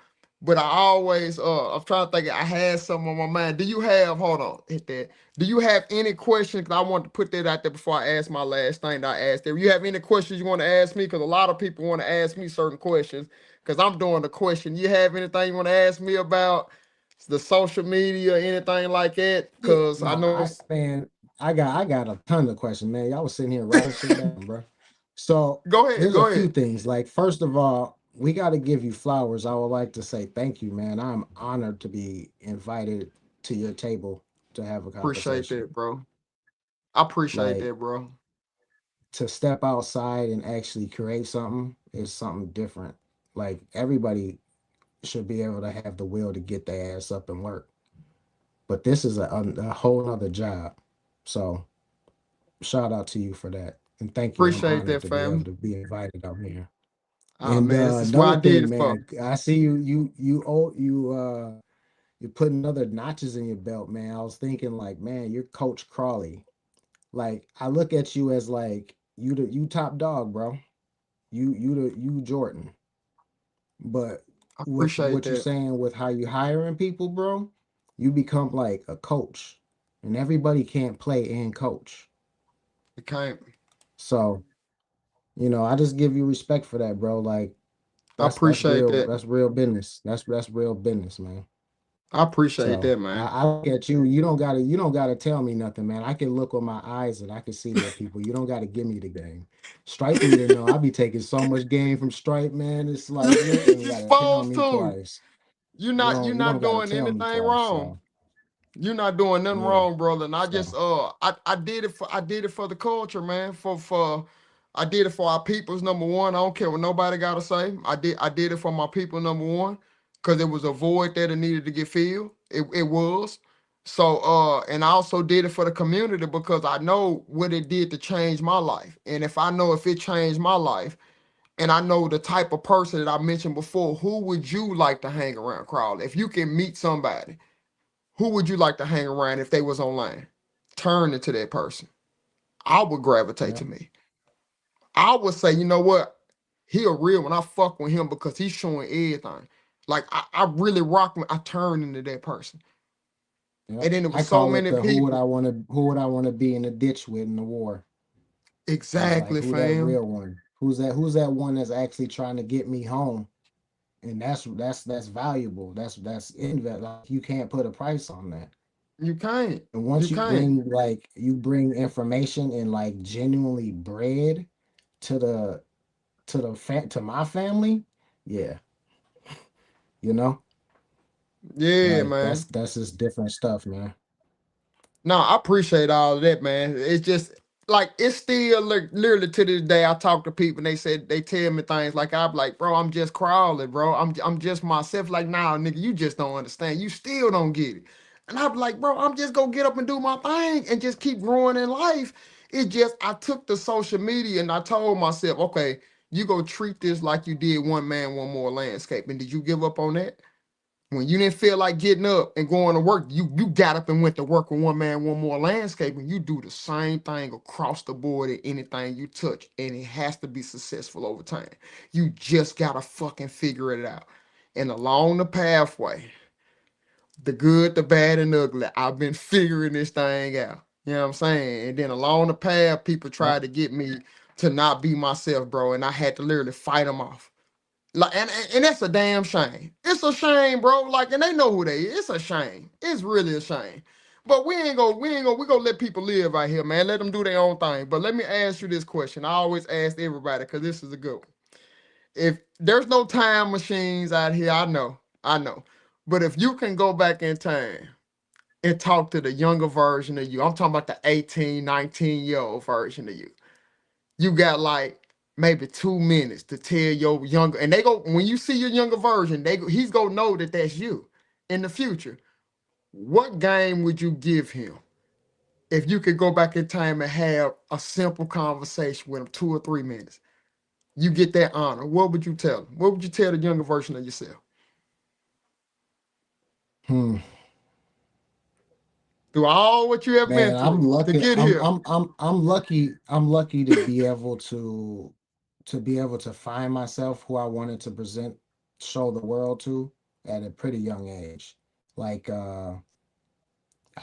But I always I'm trying to think. I had something on my mind. Do you have? Hold on, hit that. Do you have any questions? Because I want to put that out there before I ask my last thing that I asked there. You have any questions you want to ask me? Because a lot of people want to ask me certain questions. Because I'm doing the question. You have anything you want to ask me about the social media, anything like that? Yeah, Because I no, know. man, I got a ton of questions, man. Y'all was sitting here writing shit down, bro. So Go ahead. here's a Go few ahead. things. Like, first of all, we got to give you flowers. I would like to say thank you, man. I'm honored to be invited to your table to have a Appreciate conversation. that, bro. I appreciate Like, that, bro. to step outside and actually create something is something different. Like, everybody should be able to have the will to get their ass up and work. But this is a whole other job. So shout out to you for that. And thank you. I'm Appreciate honored that, to be able family. to be invited out here. Ah, And man, this is what another I did thing, it for. man, I see you're putting other notches in your belt, man. I was thinking like, man, you're Coach Crawley. Like, I look at you as like you top dog, bro. You Jordan. But I with appreciate what you're that. saying with how you hiring people, bro, you become like a coach. And everybody can't play and coach. It can't. So, I just give you respect for that, bro. Like, I appreciate that. that's real business. That's real business, man. I appreciate So that, man. I look at you. You don't gotta tell me nothing, man. I can look with my eyes and I can see your people. You don't gotta give me the game. Stripe need to know. I be taking so much game from Stripe, man. It's like you ain't even You gotta tell supposed me to. twice. You're You not you're don't you not don't gotta doing tell me anything twice. wrong. So You're not doing nothing yeah. wrong, brother. And So I did it for the culture, man. For I did it for our peoples, number one. I don't care what nobody gotta say. I did it for my people, number one, because it was a void that it needed to get filled. It was. So and I also did it for the community because I know what it did to change my life. And if I know if it changed my life, and I know the type of person that I mentioned before, who would you like to hang around, Crowley? If you can meet somebody, who would you like to hang around if they was online? Turn into that person. I would gravitate yeah. to me. I would say, you know what? He a real when I fuck with him because he's showing everything. Like I really rock him. I turn into that person. Yeah. And then there I was so call it many the people. who would I want to be in the ditch with in the war. It's like Exactly, who that fam. real one? Who's that one that's actually trying to get me home? And that's valuable. That's like you can't put a price on that. You can't. And You once can't. you bring information and like genuinely bread to to my family, yeah, you know, Yeah, like man. that's just different stuff, man. No, I appreciate all of that, man. It's just like it's still like literally to this day. I talk to people and they said they tell me things like I'm like, bro, I'm just crawling, bro. I'm just myself. Like, nah, nigga, you just don't understand. You still don't get it. And I'm like, bro, I'm just gonna get up and do my thing and just keep growing in life. It just I took the social media and I told myself, okay, you go treat this like you did one man, one more landscape. And did you give up on that? When you didn't feel like getting up and going to work, you got up and went to work with one man, one more landscaping. You do the same thing across the board in anything you touch, and it has to be successful over time. You just gotta fucking figure it out. And along the pathway, the good, the bad, and ugly, I've been figuring this thing out. You know what I'm saying? And then along the path, people Yep. tried to get me to not be myself, bro, and I had to literally fight them off. Like and that's a damn shame. It's a shame, bro. Like, and they know who they is. It's a shame. It's really a shame. But we gonna let people live out here, man. Let them do their own thing. But let me ask you this question. I always ask everybody because this is a good one. If there's no time machines out here, I know. But if you can go back in time and talk to the younger version of you, I'm talking about the 18, 19-year-old version of you. You got like maybe 2 minutes to tell your younger, and they go when you see your younger version, he's gonna know that that's you in the future. What game would you give him if you could go back in time and have a simple conversation with him, 2 or 3 minutes? You get that honor. What would you tell him? What would you tell the younger version of yourself Hmm. through all what you have been Man, I'm through to lucky. get here? I'm lucky. I'm lucky to be able to find myself who I wanted to present, show the world to. at a pretty young age. Like I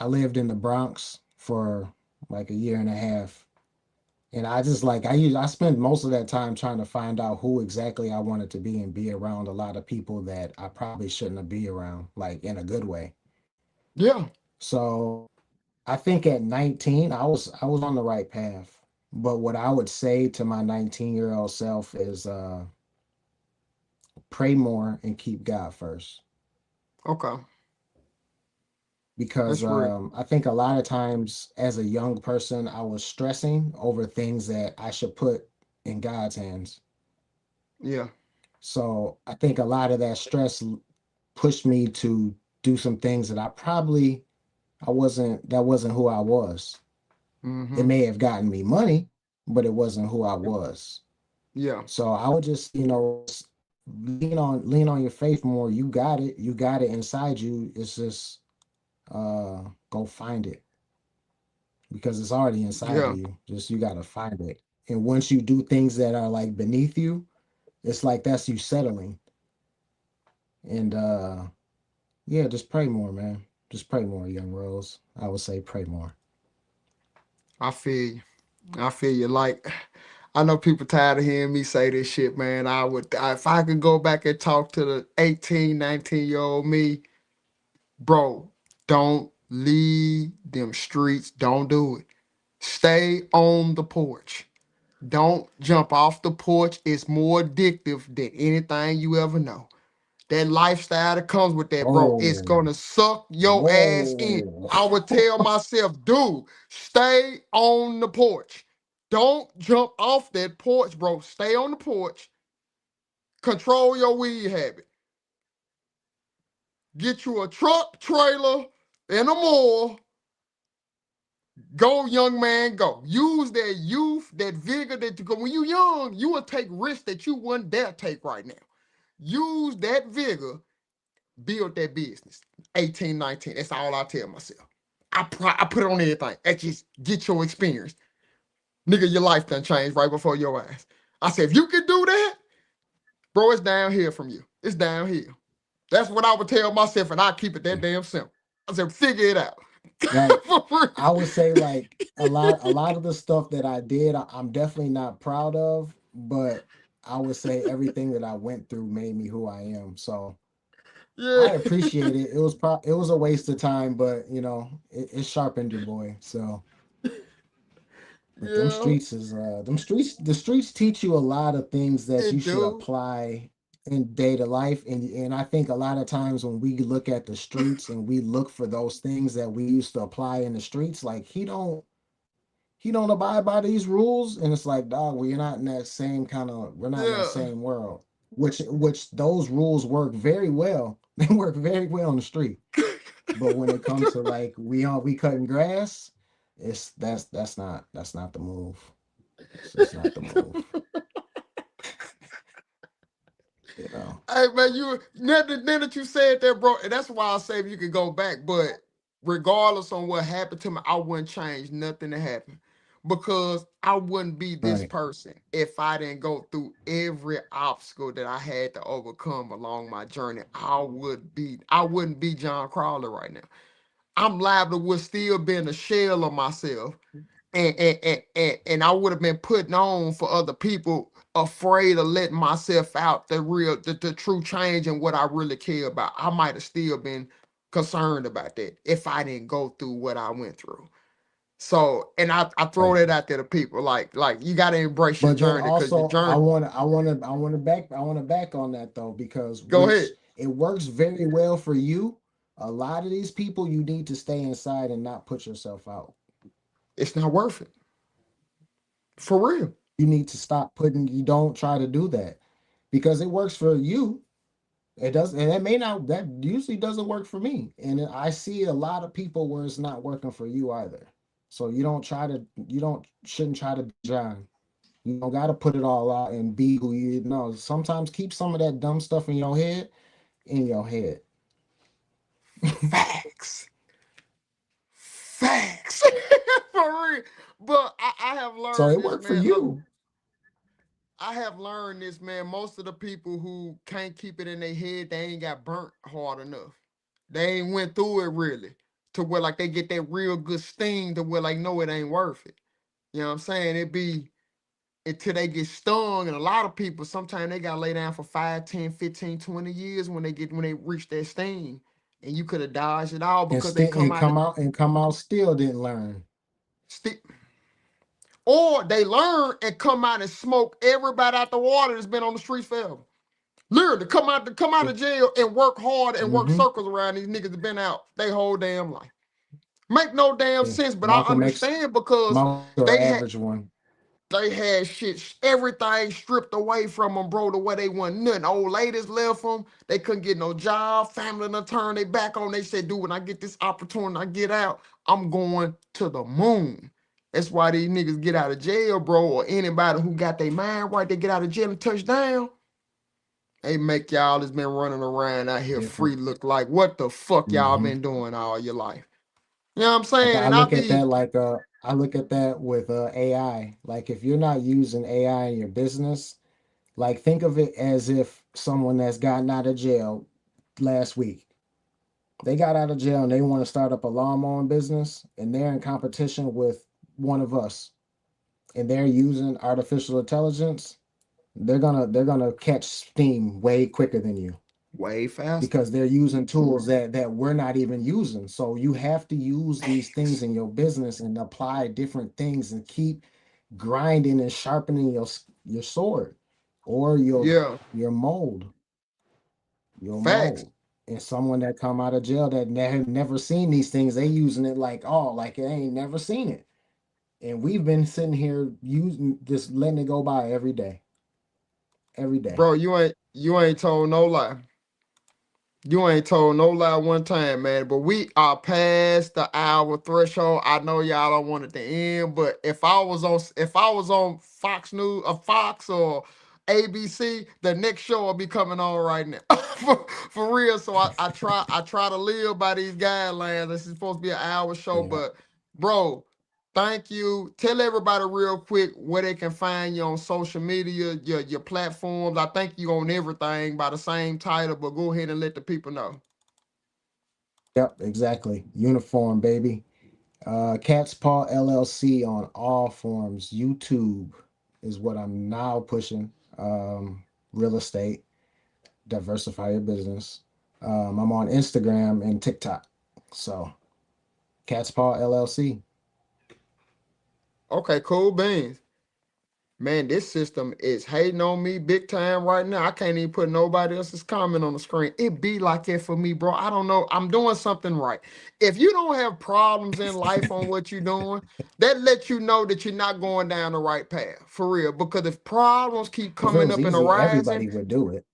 lived in the Bronx for like a year and a half. And I just like I spent most of that time trying to find out who exactly I wanted to be and be around a lot of people that I probably shouldn't have be around, like in a good way. Yeah. So I think at 19, I was on the right path. But what I would say to my 19-year-old self is pray more and keep God first. Okay. Because That's real. I think a lot of times as a young person, I was stressing over things that I should put in God's hands. Yeah. So I think a lot of that stress pushed me to do some things that that wasn't who I was. It Mm-hmm. may have gotten me money, but it wasn't who I was. Yeah. So I would just, lean on your faith more. You got it. You got it inside you. It's just go find it because it's already inside of Yeah. you. Just you gotta find it. And once you do things that are like beneath you, it's like that's you settling. And yeah, just pray more, man. Just pray more, young Rose. I would say pray more. I feel you. I feel you. Like, I know people tired of hearing me say this shit, man. If I could go back and talk to the 18, 19-year-old me, bro, don't leave them streets. Don't do it. Stay on the porch. Don't jump off the porch. It's more addictive than anything you ever know. That lifestyle that comes with that, bro, it's Whoa. gonna suck your ass in. Whoa. I would tell myself, dude, stay on the porch. Don't jump off that porch, bro. Stay on the porch. Control your weed habit. Get you a truck, trailer, and a more. Go, young man, go. Use that youth, that vigor that you go. When you young, you will take risks that you wouldn't dare take right now. Use that vigor, build that business. 18, 19. That's all I tell myself. I put it on everything. I just get your experience. Nigga, your life done changed right before your eyes. I said, if you can do that, bro, it's downhill from you. It's downhill. That's what I would tell myself, and I keep it that damn simple. I said, figure it out. Like For real. I would say like a lot of the stuff that I did, I'm definitely not proud of, but I would say everything that I went through made me who I am. So Yeah. I appreciate it. It was a waste of time, but it sharpened your boy. So but them Yeah. streets is the streets teach you a lot of things that you It should do. apply in day to life. And I think a lot of times when we look at the streets and we look for those things that we used to apply in the streets, like he don't abide by these rules. And it's like, dog, we're not in that Yeah. same world. Which those rules work very well. They work very well on the street. But when it comes to like we cutting grass, that's not the move. It's not the move. You know. Hey man, now that you said that, bro, and that's why I say if you could go back, but regardless on what happened to me, I wouldn't change nothing that happened. Because I wouldn't be this Right. person if I didn't go through every obstacle that I had to overcome along my journey. I wouldn't be John Crowley right now. I'm liable to would still be in a shell of myself and I would have been putting on for other people, afraid of letting myself out the true change and what I really care about. I might have still been concerned about that if I didn't go through what I went through. So, and I throw Right. that out there to people, like you got to embrace your But then journey because your also journey. I want to back on that though, because Go ahead. which it works very well for you. A lot of these people you need to stay inside and not put yourself out. It's not worth it for real. You need to stop putting you don't try to do that because it works for you. It does, and that usually doesn't work for me. And I see a lot of people where it's not working for you either. So you don't shouldn't try to be John. You don't got to put it all out and be who you know. Sometimes keep some of that dumb stuff in your head. Facts. Facts. For real. But I have So learned it this, worked for man. Look, you. I have learned this, man. Most of the people who can't keep it in their head, they ain't got burnt hard enough. They ain't went through it really to where like they get that real good sting to where like no, it ain't worth it. You know what I'm saying? It be until they get stung, and a lot of people sometimes they gotta lay down for 5, 10, 15, 20 years when they reach that sting. And you could have dodged it all And because they still come out of and come out still didn't learn. stick. Or they learn and come out and smoke everybody out the water that's been on the streets forever. Literally, come out of jail and work hard and work Mm-hmm. circles around these niggas that been out they whole damn life. Make no damn Yeah. sense, but I understand because Malcolm they X, had average one. they had shit, everything stripped away from them, bro, the way they want nothing. Old ladies left them. They couldn't get no job. Family done turned their back on. They said, dude, when I get this opportunity, I get out, I'm going to the moon. That's why these niggas get out of jail, bro, or anybody who got their mind right, they get out of jail and touch down. They make y'all that's been running around out here free Different. look like what the fuck y'all Mm-hmm. been doing all your life. You know what I'm Like saying? I And I look at be that I look at that with AI. Like if you're not using AI in your business, like think of it as if someone that's gotten out of jail last week. They got out of jail and they want to start up a lawn mowing business and they're in competition with one of us and they're using artificial intelligence, they're gonna catch steam way quicker than you way faster. because they're using tools that we're not even using. So you have to use these things Facts. in your business and apply different things and keep grinding and sharpening your sword or Yeah, your mold, your facts. mold. And someone that come out of jail that never seen these things, they using it like, oh, like they ain't never seen it. And we've been sitting here using just letting it go by every day. Bro, you ain't told no lie. You ain't told no lie one time, man. But we are past the hour threshold. I know y'all don't want it to end, but if I was on Fox News or Fox or ABC, the next show will be coming on right now. For real. So I try to live by these guidelines. This is supposed to be an hour show, Yeah. but bro, thank you. Tell everybody real quick where they can find you on social media, your platforms. I think you on everything by the same title, but go ahead and let the people know. Yep, exactly. Uniform, baby. Cat's Paw LLC on all forms. YouTube is what I'm now pushing. Real estate, diversify your business. I'm on Instagram and TikTok. So Cat's Paw LLC. Okay, cool beans. Man, this system is hating on me big time right now. I can't even put nobody else's comment on the screen. It be like that for me, bro. I don't know. I'm doing something right. If you don't have problems in life on what you're doing, that lets you know that you're not going down the right path. For real. Because if problems keep If it coming was up and easy, arising, everybody would do it.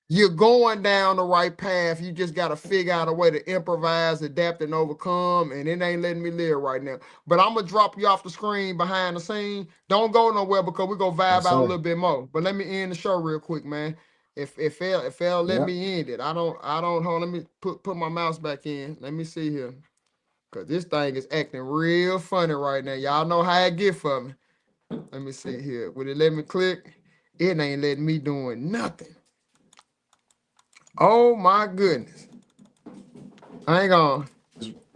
you're going down the right path. You just got to figure out a way to improvise, adapt, and overcome. And it ain't letting me live right now. But I'm going to drop you off the screen behind the scene. Don't go nowhere because we're going to vibe Yes, out a sir. little bit more. But let me end the show real quick, man. If let Yep. me end it. I don't hold. Let me put my mouse back in. Let me see here. Cause this thing is acting real funny right now. Y'all know how it get for me. Let me see here. Would it let me click? It ain't letting me doing nothing. Oh my goodness. Hang on.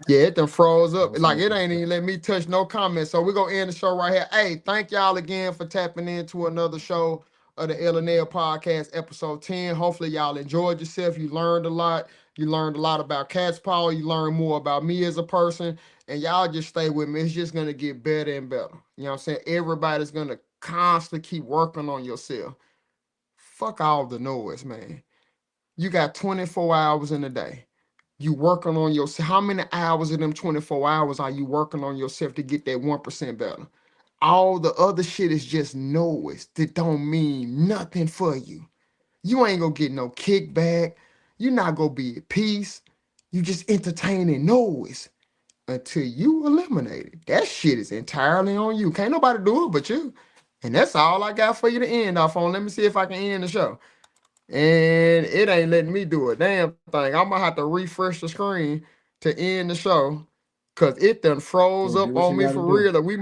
Yeah, it done froze I up. was Like it making ain't sure. even let me touch no comments. So we're gonna end the show right here. Hey, thank y'all again for tapping into another show of the LNL podcast, episode 10. Hopefully, y'all enjoyed yourself. You learned a lot. You learned a lot about Cat's Paw. You learned more about me as a person. And y'all just stay with me. It's just gonna get better and better. You know what I'm saying? Everybody's gonna constantly keep working on yourself. Fuck all the noise, man. You got 24 hours in a day. You working on yourself. How many hours of them 24 hours are you working on yourself to get that 1% better? All the other shit is just noise that don't mean nothing for you. You ain't gonna get no kickback. You're not gonna be at peace. You just entertaining noise until you eliminate it. That shit is entirely on you. Can't nobody do it but you. And that's all I got for you to end off on. Let me see if I can end the show. And it ain't letting me do a damn thing. I'm gonna have to refresh the screen to end the show because it done froze Yeah, do up what on you me got to for do. real. That we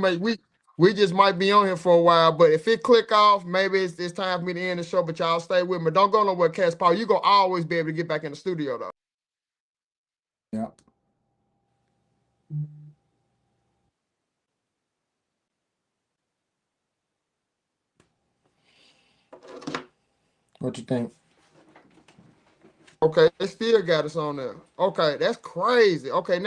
We just might be on here for a while, but if it click off, maybe it's time for me to end the show. But y'all stay with me. Don't go nowhere, Cass Paul. You gonna always be able to get back in the studio though. Yeah. What you think? Okay, they still got us on there. Okay, that's crazy. Okay.